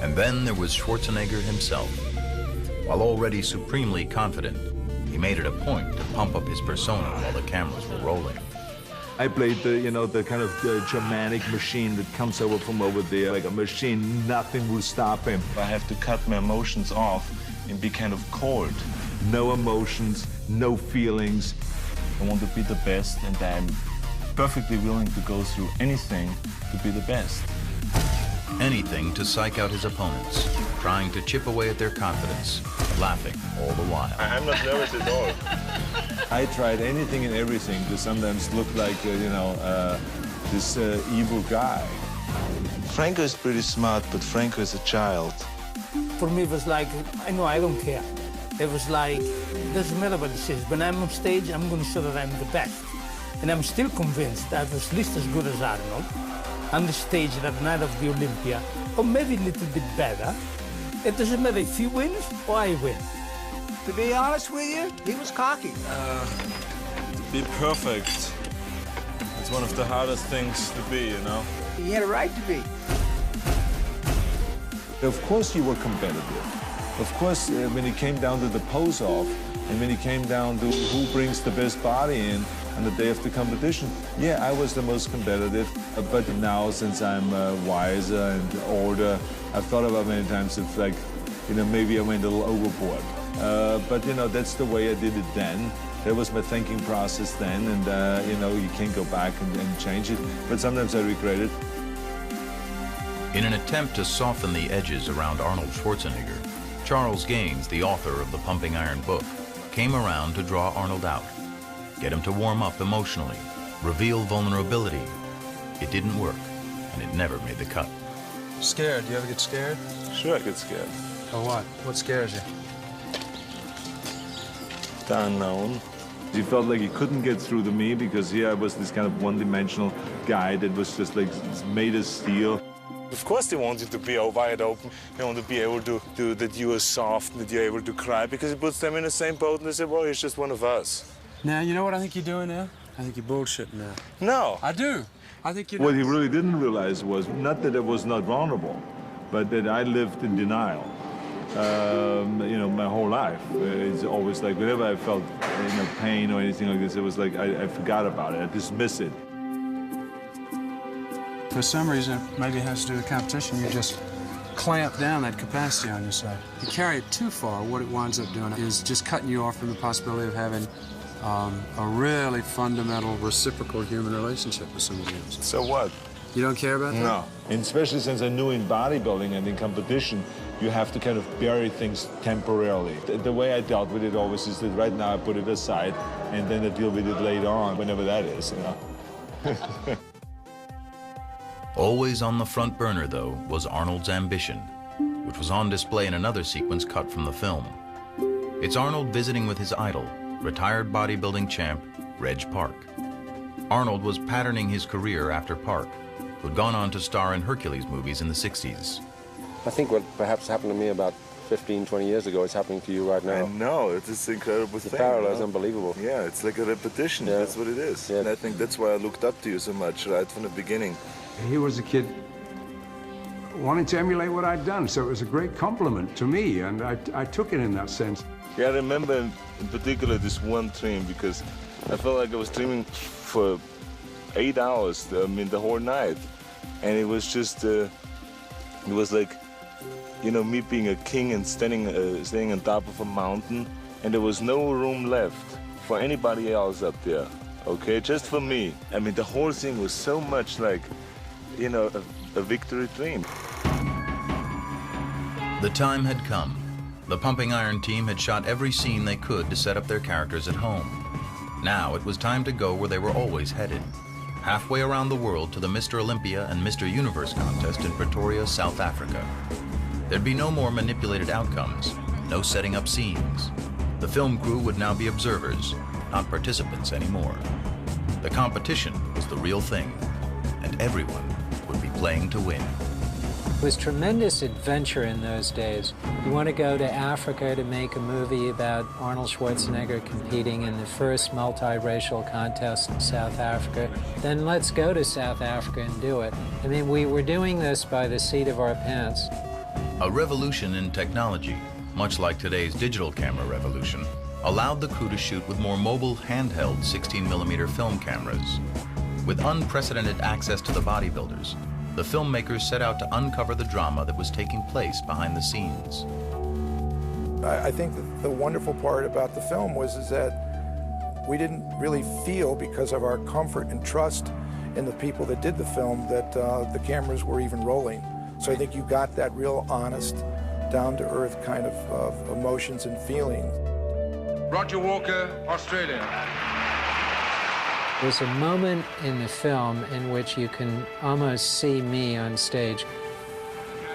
And then there was Schwarzenegger himself. While already supremely confident, he made it a point to pump up his persona while the cameras were rolling. I played the kind of Germanic machine that comes over from over there, like a machine, nothing will stop him. I have to cut my emotions off and be kind of cold. No emotions, no feelings. I want to be the best, and I'm perfectly willing to go through anything to be the best. Anything to psych out his opponents, trying to chip away at their confidence, laughing all the while. I'm not nervous at all. I tried anything and everything to sometimes look like, this evil guy. Franco is pretty smart, but Franco is a child. For me, it was like, I don't care. It was like, it doesn't matter what it says. When I'm on stage, I'm going to show that I'm the best. And I'm still convinced that I was at least as good as Arnold on the stage that night of the Olympia, or maybe a little bit better. It doesn't matter if he wins or I win. To be honest with you, he was cocky. To be perfect. It's one of the hardest things to be, you know? He had a right to be. Of course you were competitive. Of course, when it came down to the pose-off, and when it came down to who brings the best body in on the day of the competition, yeah, I was the most competitive. But now, since I'm wiser and older, I've thought about many times if, like, maybe I went a little overboard. But, that's the way I did it then. That was my thinking process then, and, you can't go back and change it. But sometimes I regret it. In an attempt to soften the edges around Arnold Schwarzenegger, Charles Gaines, the author of the Pumping Iron book, came around to draw Arnold out, get him to warm up emotionally, reveal vulnerability. It didn't work, and it never made the cut. Scared? Do you ever get scared? Sure, I get scared. Of what? What scares you? The unknown. He felt like he couldn't get through to me because here I was this kind of one-dimensional guy that was just like made of steel. Of course they want you to be wide open. They want to be able to do that you are soft, that you're able to cry, because it puts them in the same boat and they say, well, he's just one of us. Now, you know what I think you're doing now? I think you're bullshitting now. No. I do. I think you're... What he really didn't realize was not that I was not vulnerable, but that I lived in denial. My whole life. It's always like, whenever I felt pain or anything like this, it was like I forgot about it. I dismiss it. For some reason, maybe it has to do with competition, you just clamp down that capacity on yourself. You carry it too far, what it winds up doing is just cutting you off from the possibility of having a really fundamental reciprocal human relationship with somebody else. So what? You don't care about that? No. And especially since I knew in bodybuilding and in competition, you have to kind of bury things temporarily. The way I dealt with it always is that right now I put it aside and then I deal with it later on, whenever that is, Always on the front burner, though, was Arnold's ambition, which was on display in another sequence cut from the film. It's Arnold visiting with his idol, retired bodybuilding champ, Reg Park. Arnold was patterning his career after Park, who'd gone on to star in Hercules movies in the 60s. I think what perhaps happened to me about 15, 20 years ago is happening to you right now. I know, it's this incredible thing. The parallel is unbelievable. Yeah, it's like a repetition, yeah. That's what it is. Yeah. And I think that's why I looked up to you so much right from the beginning. He was a kid wanting to emulate what I'd done, so it was a great compliment to me, and I took it in that sense. Yeah, I remember in particular this one dream because I felt like I was dreaming for 8 hours, I mean the whole night. And it was just, it was like, you know, me being a king and standing on top of a mountain, and there was no room left for anybody else up there, okay, just for me. I mean, the whole thing was so much like, you know, a victory dream. The time had come. The Pumping Iron team had shot every scene they could to set up their characters at home. Now it was time to go where they were always headed, halfway around the world to the Mr. Olympia and Mr. Universe contest in Pretoria, South Africa. There'd be no more manipulated outcomes, no setting up scenes. The film crew would now be observers, not participants anymore. The competition was the real thing, and everyone would be playing to win. It was tremendous adventure in those days. You want to go to Africa to make a movie about Arnold Schwarzenegger competing in the first multiracial contest in South Africa, then let's go to South Africa and do it. I mean, we were doing this by the seat of our pants. A revolution in technology, much like today's digital camera revolution, allowed the crew to shoot with more mobile, handheld 16mm film cameras. With unprecedented access to the bodybuilders, the filmmakers set out to uncover the drama that was taking place behind the scenes. I think that the wonderful part about the film is that we didn't really feel, because of our comfort and trust in the people that did the film, that the cameras were even rolling. So I think you got that real honest, down-to-earth kind of emotions and feelings. Roger Walker, Australia. There's a moment in the film in which you can almost see me on stage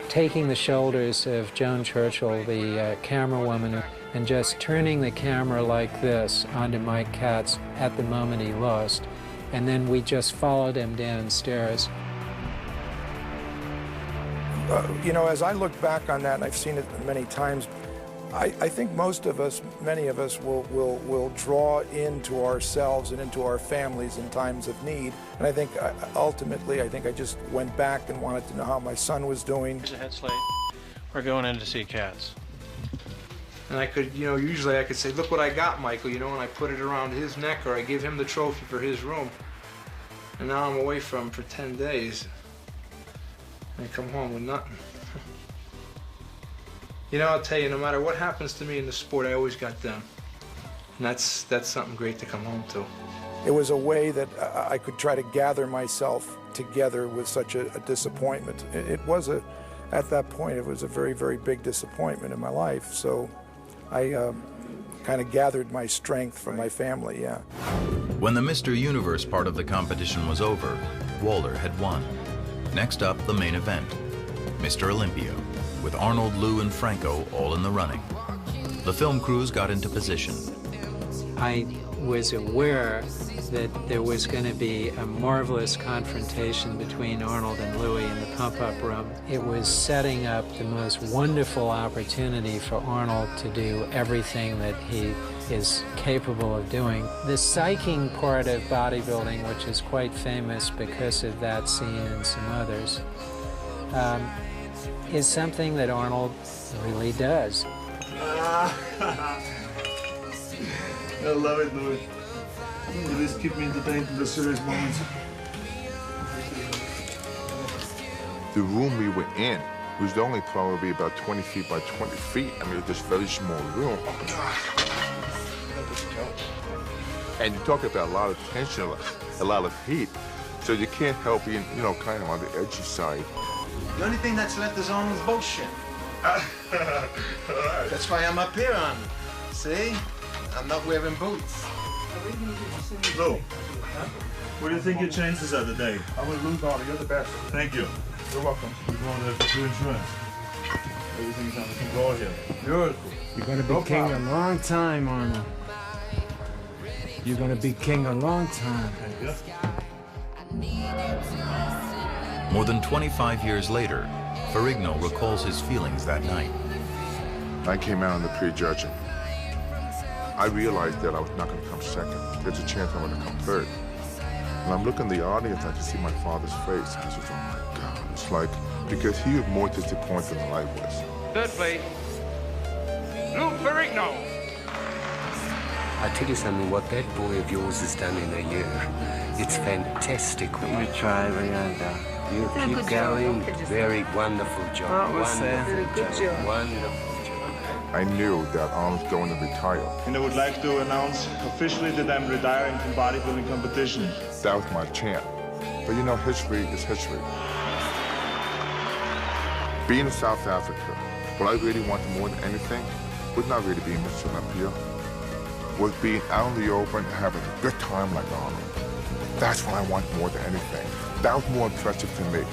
taking the shoulders of Joan Churchill, the camera woman, and just turning the camera like this onto Mike Katz at the moment he lost. And then we just followed him downstairs. You know, as I look back on that, and I've seen it many times, I think most of us, many of us, will draw into ourselves and into our families in times of need. And I think ultimately, I just went back and wanted to know how my son was doing. Here's a head slate. We're going in to see Katz. And I could, you know, usually I could say, look what I got, Michael, you know, and I put it around his neck, or I give him the trophy for his room. And now I'm away from him for 10 days. And I come home with nothing. You know, I'll tell you, no matter what happens to me in the sport, I always got them. And that's something great to come home to. It was a way that I could try to gather myself together with such a disappointment. It was at that point, it was a very, very big disappointment in my life. So I kind of gathered my strength from my family, yeah. When the Mr. Universe part of the competition was over, Waller had won. Next up, the main event, Mr. Olympia, with Arnold, Lou, and Franco all in the running. The film crews got into position. I was aware that there was going to be a marvelous confrontation between Arnold and Louis in the pump-up room. It was setting up the most wonderful opportunity for Arnold to do everything that he is capable of doing. The psyching part of bodybuilding, which is quite famous because of that scene and some others, is something that Arnold really does. I love it, Louis. You just keep me entertained in the serious moments. The room we were in was only probably about 20 feet by 20 feet. I mean, it was this very small room. And you talk about a lot of tension, a lot of heat. So you can't help being, you know, kind of on the edgy side. The only thing that's left is Arnold's bullshit. That's why I'm up here, Arnold. See? I'm not wearing boots. Lou, what do you think your chances are today? I would lose, Arnold. You're the best. Thank you. You're welcome. We're going to do insurance. Everything's under control here. Beautiful. You're going to be king a long time, Arnold. You're going to be king a long time. Thank you. More than 25 years later, Ferrigno recalls his feelings that night. I came out in the prejudging. I realized that I was not going to come second. There's a chance I'm going to come third. When I'm looking at the audience, I can see my father's face. I said, oh my God. It's like, because he was more disappointed than I was. Third place, Lou Ferrigno. I tell you something, what that boy of yours has done in a year, it's fantastic. We try, Brianda. You keep going. Very wonderful job. Good job. Wonderful job. I knew that Arnold's going to retire. And I would like to announce officially that I'm retiring from bodybuilding competition. That was my chance. But you know, history is history. Being in South Africa, what I really wanted more than anything was not really being Mr. Olympia, was being out in the open and having a good time like Arnold. That's what I want more than anything. That was more impressive to me.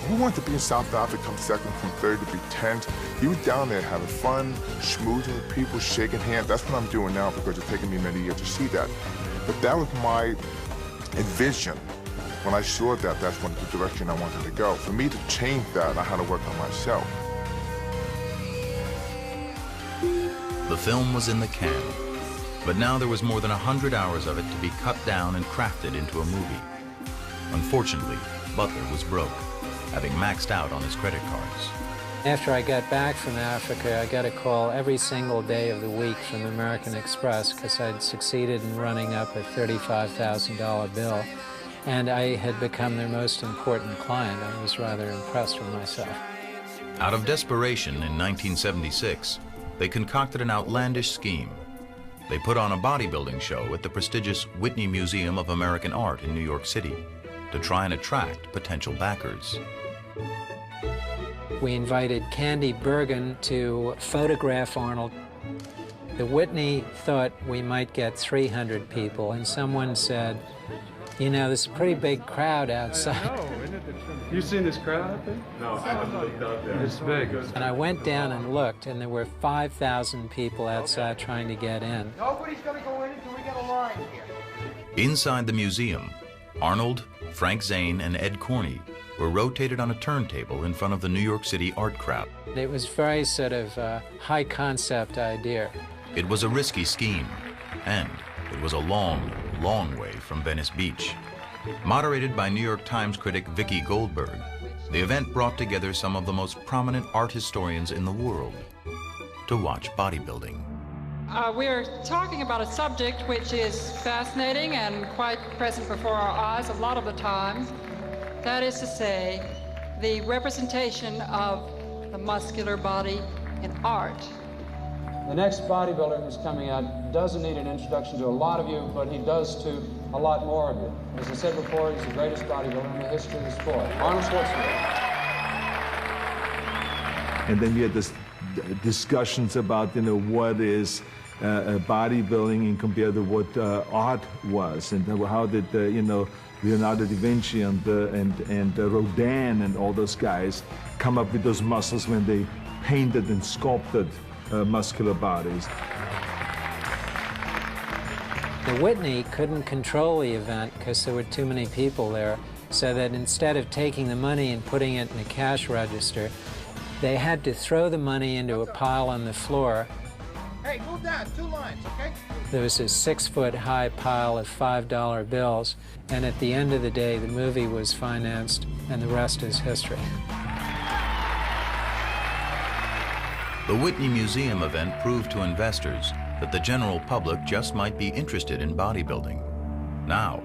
We wanted to be in South Africa, come second, from third to be 10th. He was down there having fun, schmoozing with people, shaking hands. That's what I'm doing now because it's taken me many years to see that. But that was my vision. When I saw that, that's the direction I wanted to go. For me to change that, I had to work on myself. The film was in the can, but now there was more than 100 hours of it to be cut down and crafted into a movie. Unfortunately, Butler was broke, having maxed out on his credit cards. After I got back from Africa, I got a call every single day of the week from American Express because I'd succeeded in running up a $35,000 bill, and I had become their most important client. I was rather impressed with myself. Out of desperation in 1976, they concocted an outlandish scheme. They put on a bodybuilding show at the prestigious Whitney Museum of American Art in New York City to try and attract potential backers. We invited Candy Bergen to photograph Arnold. The Whitney thought we might get 300 people, and someone said, you know, there's a pretty big crowd outside. You seen this crowd up there? No, I haven't looked out there. It's big. And I went down and looked, and there were 5,000 people outside trying to get in. Nobody's going to go in until we get a line here. Inside the museum, Arnold, Frank Zane, and Ed Corney were rotated on a turntable in front of the New York City art crowd. It was very sort of high-concept idea. It was a risky scheme, and it was a long, long way from Venice Beach. Moderated by New York Times critic Vicki Goldberg, the event brought together some of the most prominent art historians in the world to watch bodybuilding. We're talking about a subject which is fascinating and quite present before our eyes a lot of the time. That is to say, the representation of the muscular body in art. The next bodybuilder who's coming out doesn't need an introduction to a lot of you, but he does to a lot more of you. As I said before, he's the greatest bodybuilder in the history of the sport, Arnold Schwarzenegger. And then we had this discussions about, you know, what is bodybuilding and compared to what art was, and how did, you know, Leonardo da Vinci and Rodin and all those guys come up with those muscles when they painted and sculpted muscular bodies. The Whitney couldn't control the event because there were too many people there, so that instead of taking the money and putting it in a cash register, they had to throw the money into a pile on the floor. Hey, move down, 2 lines, okay? There was a 6-foot-high pile of $5 bills, and at the end of the day, the movie was financed, and the rest is history. The Whitney Museum event proved to investors that the general public just might be interested in bodybuilding. Now,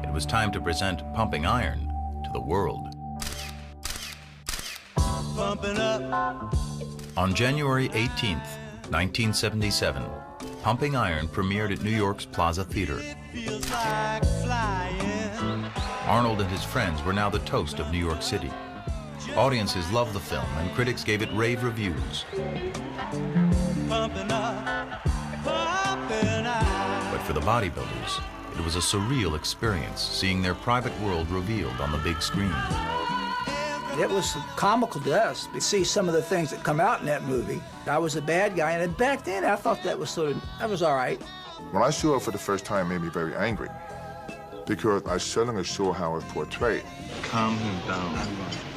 it was time to present Pumping Iron to the world. Pumping up. On January 18th, 1977, Pumping Iron premiered at New York's Plaza Theater. Feels like flying. Arnold and his friends were now the toast of New York City. Audiences loved the film, and critics gave it rave reviews. Pumping up, pumping up. But for the bodybuilders, it was a surreal experience seeing their private world revealed on the big screen. It was comical to us to see some of the things that come out in that movie. I was a bad guy, and back then I thought that was that was all right. When I saw it for the first time, it made me very angry because I suddenly saw how it was portrayed. Calm him down.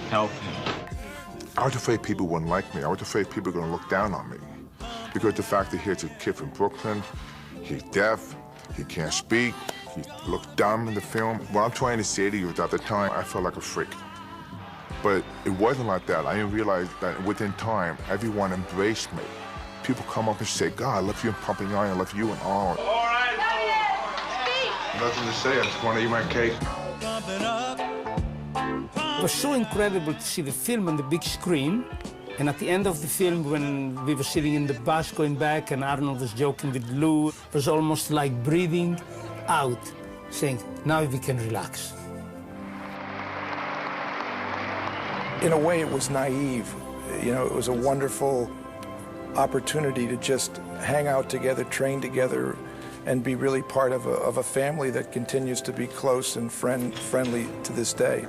Help him. I was afraid people wouldn't like me. I was afraid people were going to look down on me. Because the fact that here's a kid from Brooklyn, he's deaf, he can't speak, he looks dumb in the film. What I'm trying to say to you is at the time, I felt like a freak. But it wasn't like that. I didn't realize that within time, everyone embraced me. People come up and say, God, I love you in Pumping Iron, I love you and Arnold. All right. Nothing to say. I just want to eat my cake. It was so incredible to see the film on the big screen. And at the end of the film, when we were sitting in the bus going back and Arnold was joking with Lou, it was almost like breathing out, saying, now we can relax. In a way, it was naive. You know, it was a wonderful opportunity to just hang out together, train together, and be really part of a family that continues to be close and friendly to this day.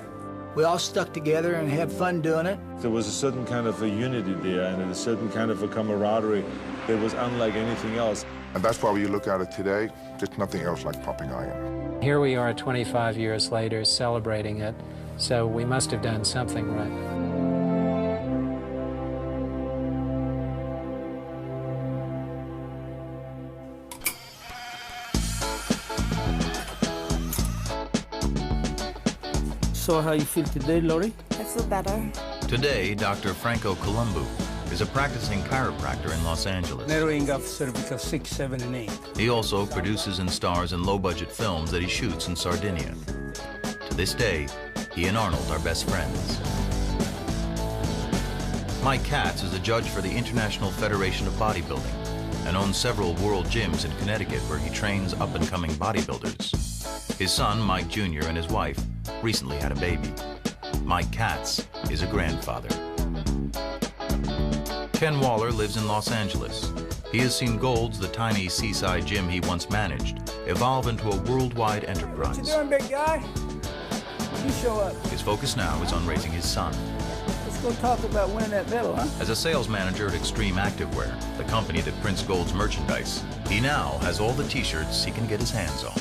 We all stuck together and had fun doing it. There was a certain kind of a unity there and a certain kind of a camaraderie that was unlike anything else. And that's why when you look at it today, there's nothing else like pumping iron. Here we are 25 years later celebrating it, so we must have done something right. So how you feel today, Laurie? I feel better. Today, Dr. Franco Colombo is a practicing chiropractor in Los Angeles. Narrowing of cervical 6, 7, and 8. He also produces and stars in low-budget films that he shoots in Sardinia. To this day, he and Arnold are best friends. Mike Katz is a judge for the International Federation of Bodybuilding and owns several world gyms in Connecticut where he trains up-and-coming bodybuilders. His son, Mike Jr., and his wife recently had a baby. Mike Katz is a grandfather. Ken Waller lives in Los Angeles. He has seen Gold's, the tiny seaside gym he once managed, evolve into a worldwide enterprise. What you doing, big guy? You show up. His focus now is on raising his son. Let's go talk about winning that medal, huh? As a sales manager at Extreme Activewear, the company that prints Gold's merchandise, he now has all the t-shirts he can get his hands on.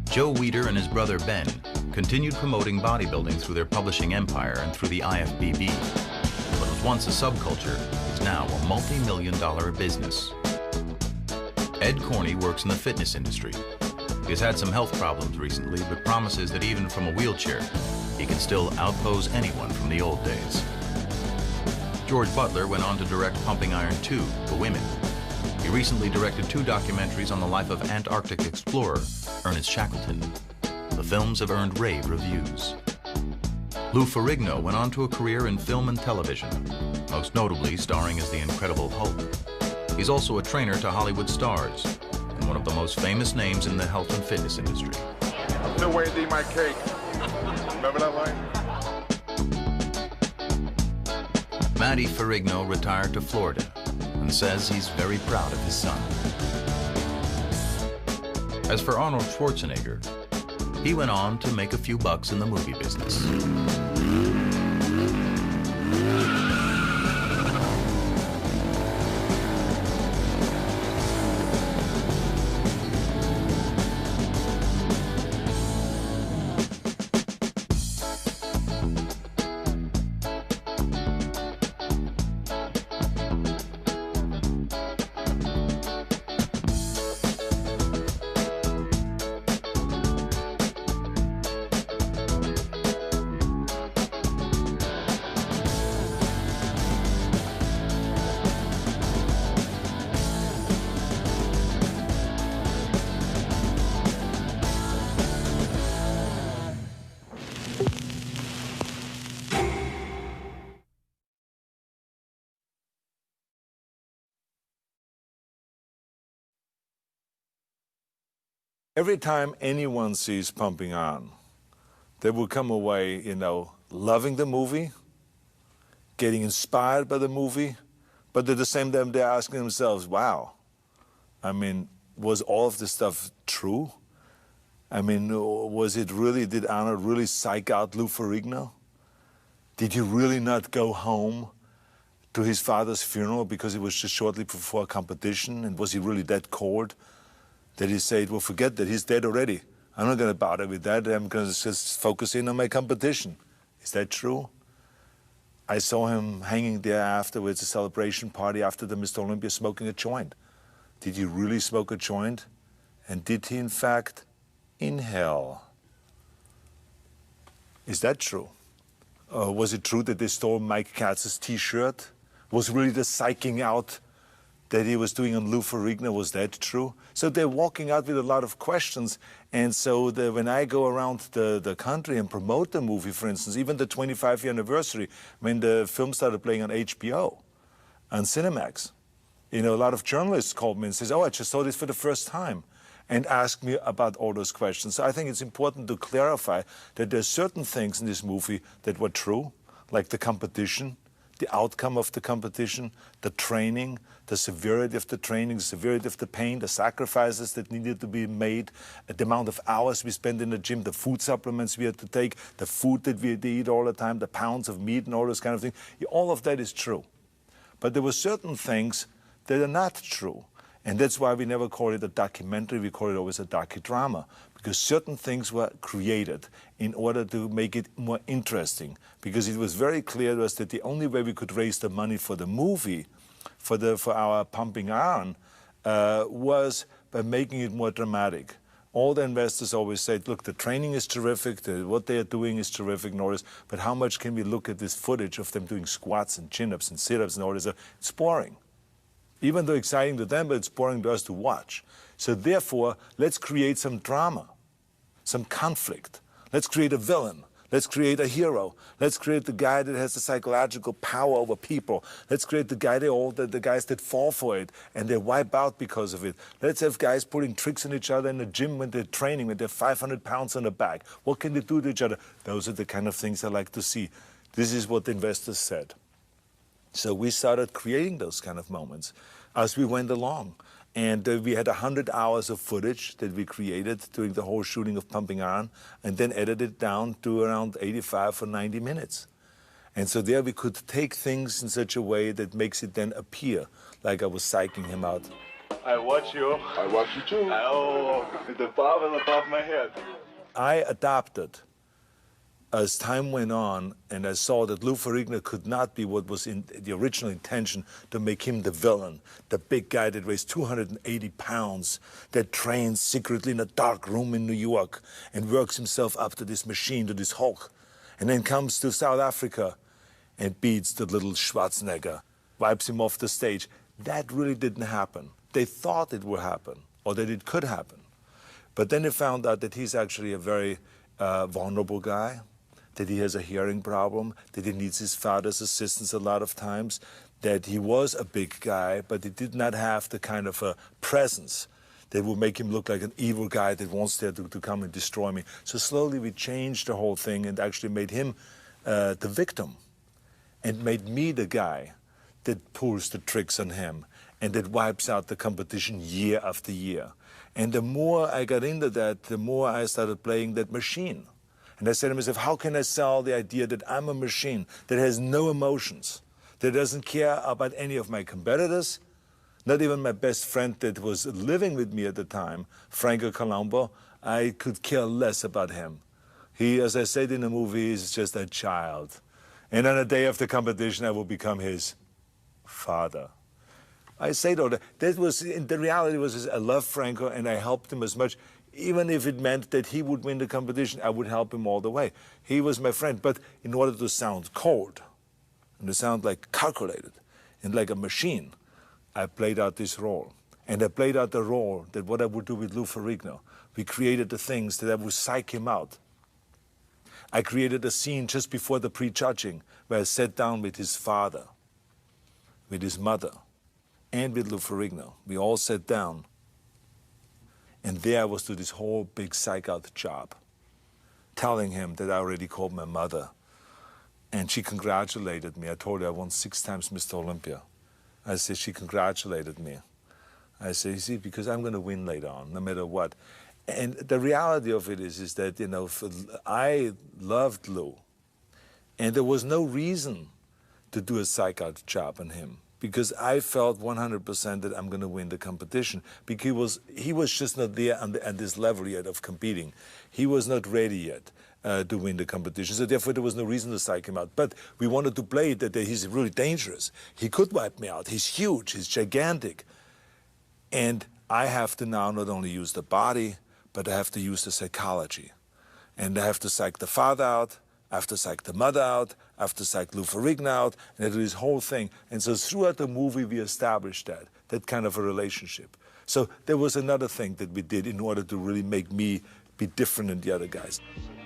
Joe Weider and his brother Ben continued promoting bodybuilding through their publishing empire and through the IFBB. What was once a subculture is now a multi-million-dollar business. Ed Corney works in the fitness industry. He has had some health problems recently, but promises that even from a wheelchair, he can still outpose anyone from the old days. George Butler went on to direct Pumping Iron 2, The Women. He recently directed 2 documentaries on the life of Antarctic explorer Ernest Shackleton. The films have earned rave reviews. Lou Ferrigno went on to a career in film and television, most notably starring as the Incredible Hulk. He's also a trainer to Hollywood stars and one of the most famous names in the health and fitness industry. I'm still waiting to eat my cake. Remember that line? Matty Ferrigno retired to Florida and says he's very proud of his son. As for Arnold Schwarzenegger, he went on to make a few bucks in the movie business. Every time anyone sees Pumping Iron, they will come away, you know, loving the movie, getting inspired by the movie, but at the same time they're asking themselves, wow, I mean, was all of this stuff true? I mean, was it really, did Arnold really psych out Lou Ferrigno? Did he really not go home to his father's funeral because it was just shortly before a competition, and was he really that cold that he said, well, forget that, he's dead already. I'm not going to bother with that. I'm going to just focus in on my competition. Is that true? I saw him hanging there afterwards, a celebration party after the Mr. Olympia, smoking a joint. Did he really smoke a joint? And did he, in fact, inhale? Is that true? Was it true that they stole Mike Katz's T-shirt? Was really the psyching out that he was doing on Lou Ferrigno, was that true? So they're walking out with a lot of questions. And so when I go around the country and promote the movie, for instance, even the 25-year anniversary, when the film started playing on HBO, on Cinemax, a lot of journalists called me and says, oh, I just saw this for the first time, and asked me about all those questions. So I think it's important to clarify that there's certain things in this movie that were true, like the competition, the outcome of the competition, the training, the severity of the training, the severity of the pain, the sacrifices that needed to be made, the amount of hours we spent in the gym, the food supplements we had to take, the food that we had to eat all the time, the pounds of meat and all those kind of things. All of that is true. But there were certain things that are not true. And that's why we never call it a documentary, we call it always a docudrama, because certain things were created in order to make it more interesting, because it was very clear to us that the only way we could raise the money for the movie, for our Pumping Iron, was by making it more dramatic. All the investors always said, look, the training is terrific, what they are doing is terrific and all this, but how much can we look at this footage of them doing squats and chin-ups and sit-ups and all this? It's boring. Even though exciting to them, but it's boring to us to watch. So therefore, let's create some drama, some conflict. Let's create a villain. Let's create a hero. Let's create the guy that has the psychological power over people. Let's create the guys that fall for it and they wipe out because of it. Let's have guys putting tricks on each other in the gym when they're training, when they're 500 pounds on the back. What can they do to each other? Those are the kind of things I like to see. This is what the investors said. So we started creating those kind of moments as we went along. And we had 100 hours of footage that we created during the whole shooting of Pumping Iron, and then edited down to around 85 or 90 minutes. And so there we could take things in such a way that makes it then appear like I was psyching him out. I watch you. I watch you too. Oh, with the barbell above my head. I adapted as time went on, and I saw that Lou Ferrigno could not be what was in the original intention, to make him the villain, the big guy that weighs 280 pounds, that trains secretly in a dark room in New York and works himself up to this machine, to this Hulk, and then comes to South Africa and beats the little Schwarzenegger, wipes him off the stage. That really didn't happen. They thought it would happen, or that it could happen. But then they found out that he's actually a very vulnerable guy, that he has a hearing problem, that he needs his father's assistance a lot of times, that he was a big guy, but he did not have the kind of a presence that would make him look like an evil guy that wants there to come and destroy me. So slowly we changed the whole thing and actually made him the victim, and made me the guy that pulls the tricks on him and that wipes out the competition year after year. And the more I got into that, the more I started playing that machine. And I said to myself, how can I sell the idea that I'm a machine that has no emotions, that doesn't care about any of my competitors, not even my best friend that was living with me at the time, Franco Colombo. I could care less about him. He, as I said in the movie, is just a child. And on the day of the competition, I will become his father. I say though, that was, the reality was, I loved Franco and I helped him as much. Even if it meant that he would win the competition, I would help him all the way. He was my friend, but in order to sound cold, and to sound like calculated, and like a machine, I played out this role. And I played out the role that what I would do with Lou Ferrigno. We created the things that I would psych him out. I created a scene just before the prejudging where I sat down with his father, with his mother, and with Lou Ferrigno. We all sat down. And there I was to this whole big psych-out job, telling him that I already called my mother. And she congratulated me. I told her I won 6 times Mr. Olympia. I said, she congratulated me. I said, you see, because I'm going to win later on, no matter what. And the reality of it is that, you know, I loved Lou. And there was no reason to do a psych-out job on him, because I felt 100% that I'm going to win the competition, because he was just not there at this level yet of competing. He was not ready yet to win the competition, so therefore there was no reason to psych him out. But we wanted to play it that he's really dangerous. He could wipe me out. He's huge. He's gigantic. And I have to now not only use the body, but I have to use the psychology. And I have to psych the father out. I have to psych the mother out, I have to psych Lou Ferrigno out, and I do this whole thing. And so throughout the movie we established that that kind of a relationship. So there was another thing that we did in order to really make me be different than the other guys.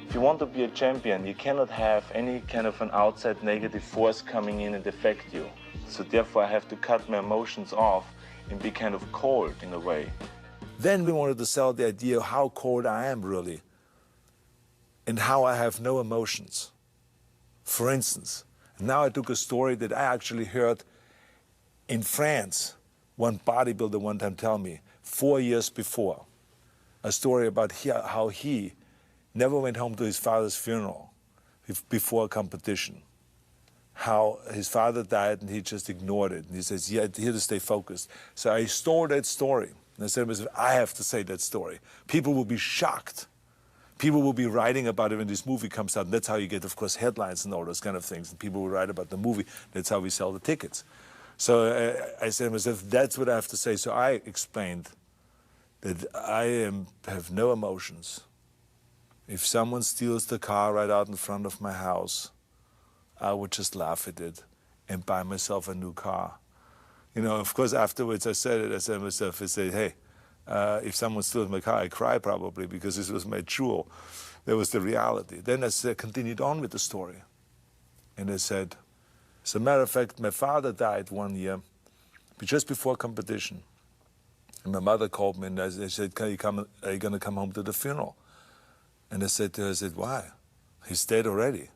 If you want to be a champion, you cannot have any kind of an outside negative force coming in and affect you. So therefore I have to cut my emotions off and be kind of cold in a way. Then we wanted to sell the idea of how cold I am really and how I have no emotions. For instance, now I took a story that I actually heard in France. One bodybuilder one time told me, 4 years before, a story about how he never went home to his father's funeral before a competition. How his father died and he just ignored it. And he says, yeah, here to stay focused. So I stole that story. And I said, I have to say that story. People will be shocked. People will be writing about it when this movie comes out. And that's how you get, of course, headlines and all those kind of things. And people will write about the movie. That's how we sell the tickets. So I said to myself, that's what I have to say. So I explained that I have no emotions. If someone steals the car right out in front of my house, I would just laugh at it and buy myself a new car. You know, of course, afterwards I said it. I said to myself, I said, hey, if someone steals my car, I cry probably because this was my jewel. That was the reality. Then I continued on with the story. And I said, as a matter of fact, my father died 1 year, just before competition. And my mother called me and I said, are you going to come home to the funeral? And I said to her, why? He's dead already.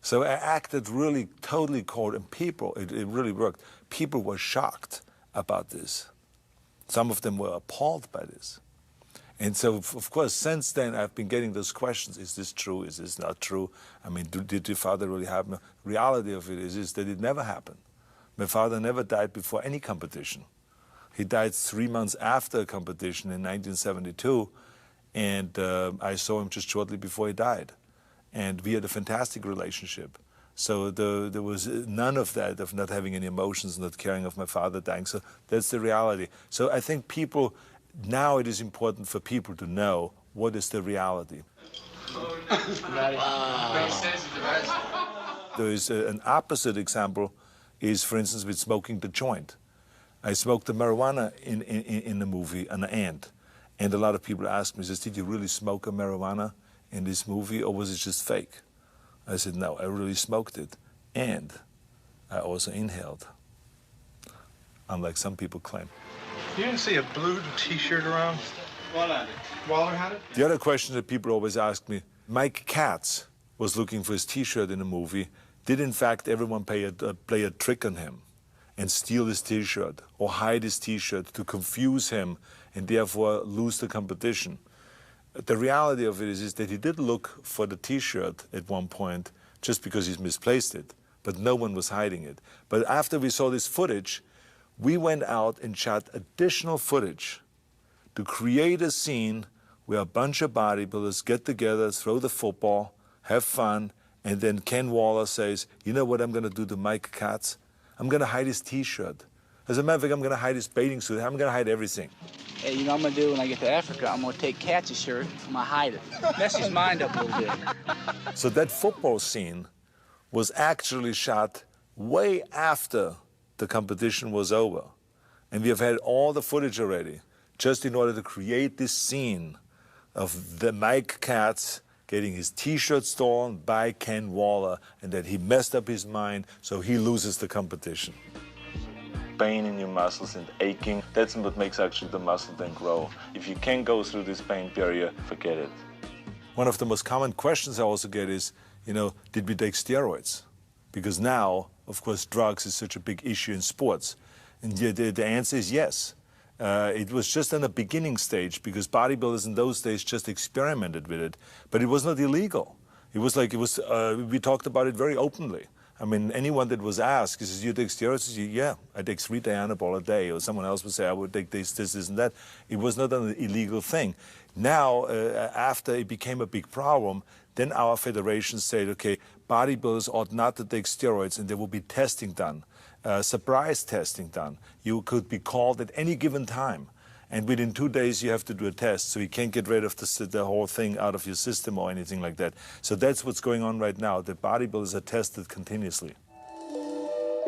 So I acted really totally cold, and people, it really worked. People were shocked about this. Some of them were appalled by this. And so, of course, since then, I've been getting those questions. Is this true? Is this not true? I mean, did your father really happen? The reality of it is that it never happened. My father never died before any competition. He died 3 months after a competition in 1972, and I saw him just shortly before he died. And we had a fantastic relationship. So there was none of that, of not having any emotions, not caring of my father dying. So that's the reality. So I think people, now it is important for people to know what is the reality. There is an opposite example is, for instance, with smoking the joint. I smoked the marijuana in the movie, an ant. And a lot of people ask me, did you really smoke a marijuana in this movie, or was it just fake? I said, no, I really smoked it. And I also inhaled, unlike some people claim. You didn't see a blue T-shirt around? Waller had it? The other question that people always ask me, Mike Katz was looking for his T-shirt in the movie. Did, in fact, everyone play a trick on him and steal his T-shirt or hide his T-shirt to confuse him and therefore lose the competition? The reality of it is that he did look for the T-shirt at one point just because he's misplaced it, but no one was hiding it. But after we saw this footage, we went out and shot additional footage to create a scene where a bunch of bodybuilders get together, throw the football, have fun, and then Ken Waller says, you know what I'm going to do to Mike Katz? I'm going to hide his T-shirt. As a matter of fact, I'm going to hide his bathing suit. I'm going to hide everything. Hey, you know what I'm going to do when I get to Africa? I'm going to take Katz's shirt, I'm going to hide it. Mess his mind up a little bit. So that football scene was actually shot way after the competition was over. And we have had all the footage already, just in order to create this scene of the Mike Katz getting his T-shirt stolen by Ken Waller, and that he messed up his mind, so he loses the competition. Pain in your muscles and aching, that's what makes actually the muscle then grow. If you can't go through this pain barrier, forget it. One of the most common questions I also get is, you know, did we take steroids? Because now, of course, drugs is such a big issue in sports. And the answer is yes. It was just in the beginning stage because bodybuilders in those days just experimented with it. But it was not illegal. It was like, we talked about it very openly. I mean, anyone that was asked, he says, you take steroids? Says, yeah, I take 3 Dianabol a day. Or someone else would say, I would take this, and that. It was not an illegal thing. Now, after it became a big problem, then our federation said, okay, bodybuilders ought not to take steroids, and there will be testing done, surprise testing done. You could be called at any given time. And within 2 days, you have to do a test, so you can't get rid of the whole thing out of your system or anything like that. So that's what's going on right now. The bodybuilders are tested continuously.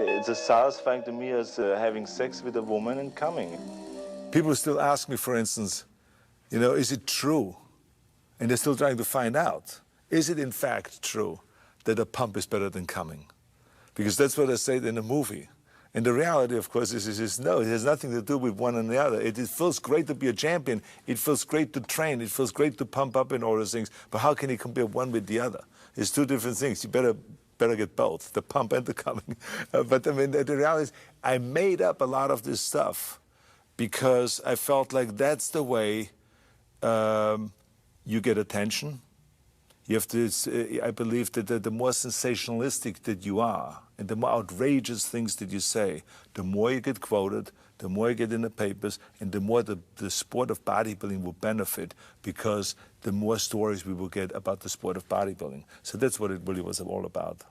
It's as satisfying to me as having sex with a woman and coming. People still ask me, for instance, you know, is it true? And they're still trying to find out. Is it in fact true that a pump is better than coming? Because that's what I said in the movie. And the reality, of course, is no, it has nothing to do with one and the other. It feels great to be a champion. It feels great to train. It feels great to pump up and all those things. But how can you compare one with the other? It's two different things. You better get both, the pump and the coming. But I mean, the reality is I made up a lot of this stuff because I felt like that's the way you get attention. You have to, I believe that the more sensationalistic that you are and the more outrageous things that you say, the more you get quoted, the more you get in the papers, and the more the sport of bodybuilding will benefit because the more stories we will get about the sport of bodybuilding. So that's what it really was all about.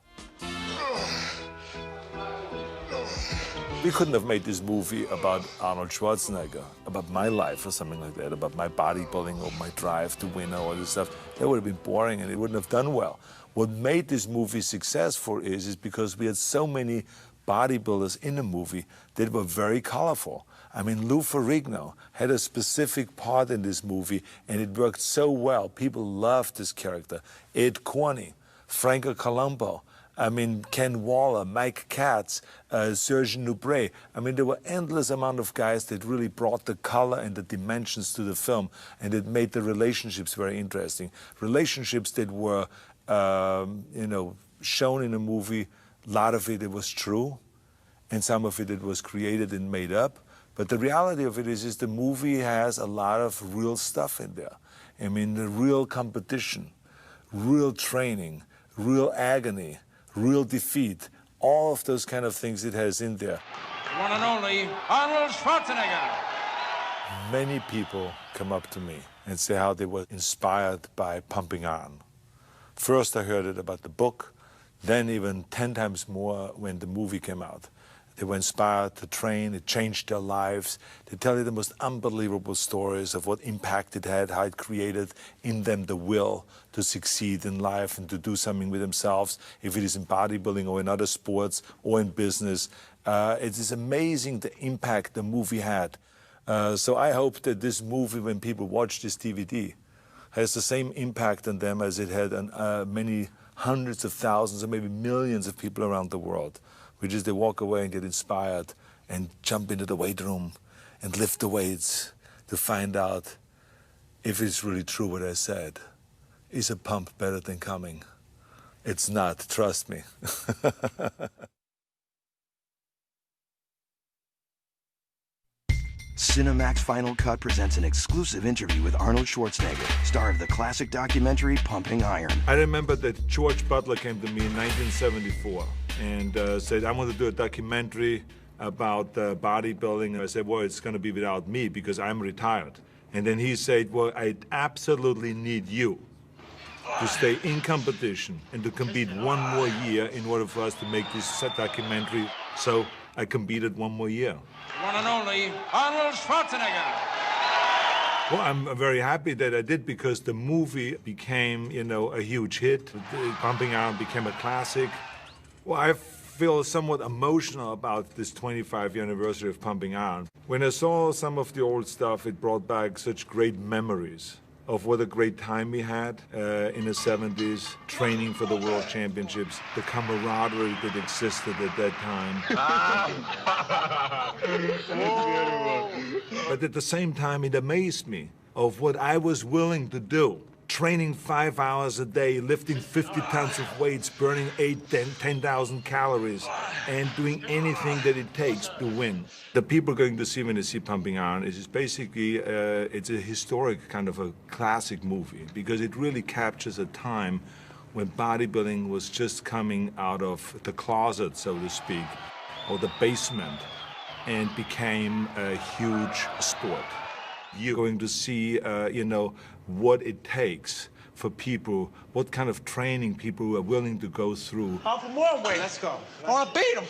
We couldn't have made this movie about Arnold Schwarzenegger, about my life or something like that, about my bodybuilding or my drive to win or all this stuff. That would have been boring and it wouldn't have done well. What made this movie successful is because we had so many bodybuilders in the movie that were very colorful. I mean, Lou Ferrigno had a specific part in this movie and it worked so well. People loved this character. Ed Corney, Franco Colombo, I mean, Ken Waller, Mike Katz, Serge Nubret. I mean, there were endless amount of guys that really brought the color and the dimensions to the film, and it made the relationships very interesting. Relationships that were, you know, shown in the movie. A lot of it was true, and some of it was created and made up. But the reality of it is the movie has a lot of real stuff in there. I mean, the real competition, real training, real agony, real defeat, all of those kind of things it has in there. One and only Arnold Schwarzenegger. Many people come up to me and say how they were inspired by Pumping Iron. First I heard it about the book, then even 10 times more when the movie came out. They were inspired to train, it changed their lives. They tell you the most unbelievable stories of what impact it had, how it created in them the will to succeed in life and to do something with themselves, if it is in bodybuilding or in other sports or in business. It is amazing the impact the movie had. So I hope that this movie, when people watch this DVD, has the same impact on them as it had on many hundreds of thousands or maybe millions of people around the world. Which is they walk away and get inspired and jump into the weight room and lift the weights to find out if it's really true what I said. Is a pump better than coming? It's not, trust me. Cinemax Final Cut presents an exclusive interview with Arnold Schwarzenegger, star of the classic documentary Pumping Iron. I remember that George Butler came to me in 1974 and said, I want to do a documentary about bodybuilding. And I said, well, it's going to be without me because I'm retired. And then he said, well, I absolutely need you to stay in competition and to compete one more year in order for us to make this documentary. So I competed one more year. One and only Arnold Schwarzenegger. Well, I'm very happy that I did because the movie became, you know, a huge hit. Pumping Iron became a classic. Well, I feel somewhat emotional about this 25th anniversary of Pumping Iron. When I saw some of the old stuff, it brought back such great memories of what a great time we had in the 70s, training for the World Championships, the camaraderie that existed at that time. But at the same time, it amazed me of what I was willing to do. Training 5 hours a day, lifting 50 tons of weights, burning 10,000 calories, and doing anything that it takes to win. The people going to see when they see Pumping Iron is basically, it's a historic kind of a classic movie because it really captures a time when bodybuilding was just coming out of the closet, so to speak, or the basement, and became a huge sport. You're going to see, you know, what it takes for people, what kind of training people are willing to go through. Off for more weight. Let's go. I want to beat him.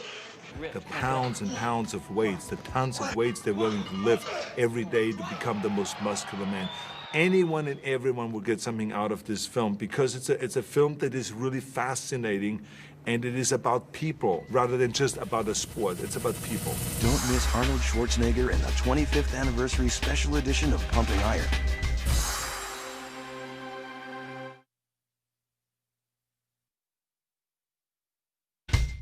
The pounds and pounds of weights, the tons of weights they're willing to lift every day to become the most muscular man. anyone and everyone will get something out of this film because it's a film that is really fascinating, and it is about people rather than just about a sport. It's about people. Don't miss Arnold Schwarzenegger and the 25th anniversary special edition of Pumping Iron.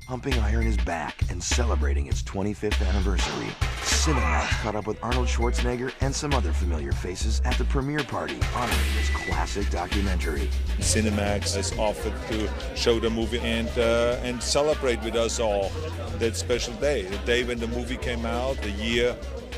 Pumping Iron is back and celebrating its 25th anniversary. Cinemax caught up with Arnold Schwarzenegger and some other familiar faces at the premiere party honoring this classic documentary. Cinemax has offered to show the movie and celebrate with us all that special day, the day when the movie came out, the year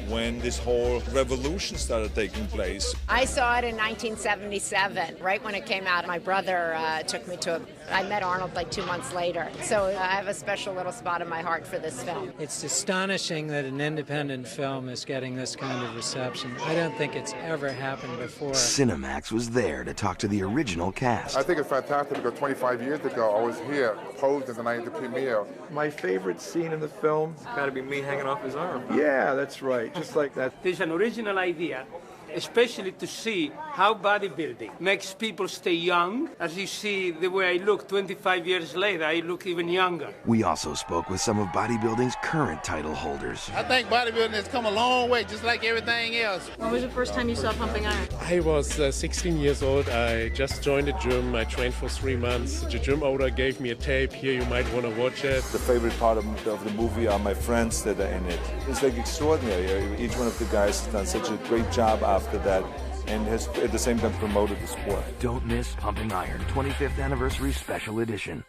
when this whole revolution started taking place. I saw it in 1977, right when it came out. My brother took me to it. I met Arnold like 2 months later. So I have a special little spot in my heart for this film. It's astonishing that an independent film is getting this kind of reception. I don't think it's ever happened before. Cinemax was there to talk to the original cast. I think it's fantastic because 25 years ago I was here, posed the night of the premiere. My favorite scene in the film has got to be me hanging off his arm. Yeah, that's right. Just like that. There's an original idea, especially to see how bodybuilding makes people stay young. As you see the way I look 25 years later, I look even younger. We also spoke with some of bodybuilding's current title holders. I think bodybuilding has come a long way, just like everything else. When was the first time you saw Pumping Iron? I was 16 years old. I just joined the gym. I trained for 3 months. The gym owner gave me a tape. Here, you might want to watch it. The favorite part of the movie are my friends that are in it. It's like extraordinary. Each one of the guys has done such a great job after that and has at the same time promoted the sport. Don't miss Pumping Iron 25th Anniversary Special Edition.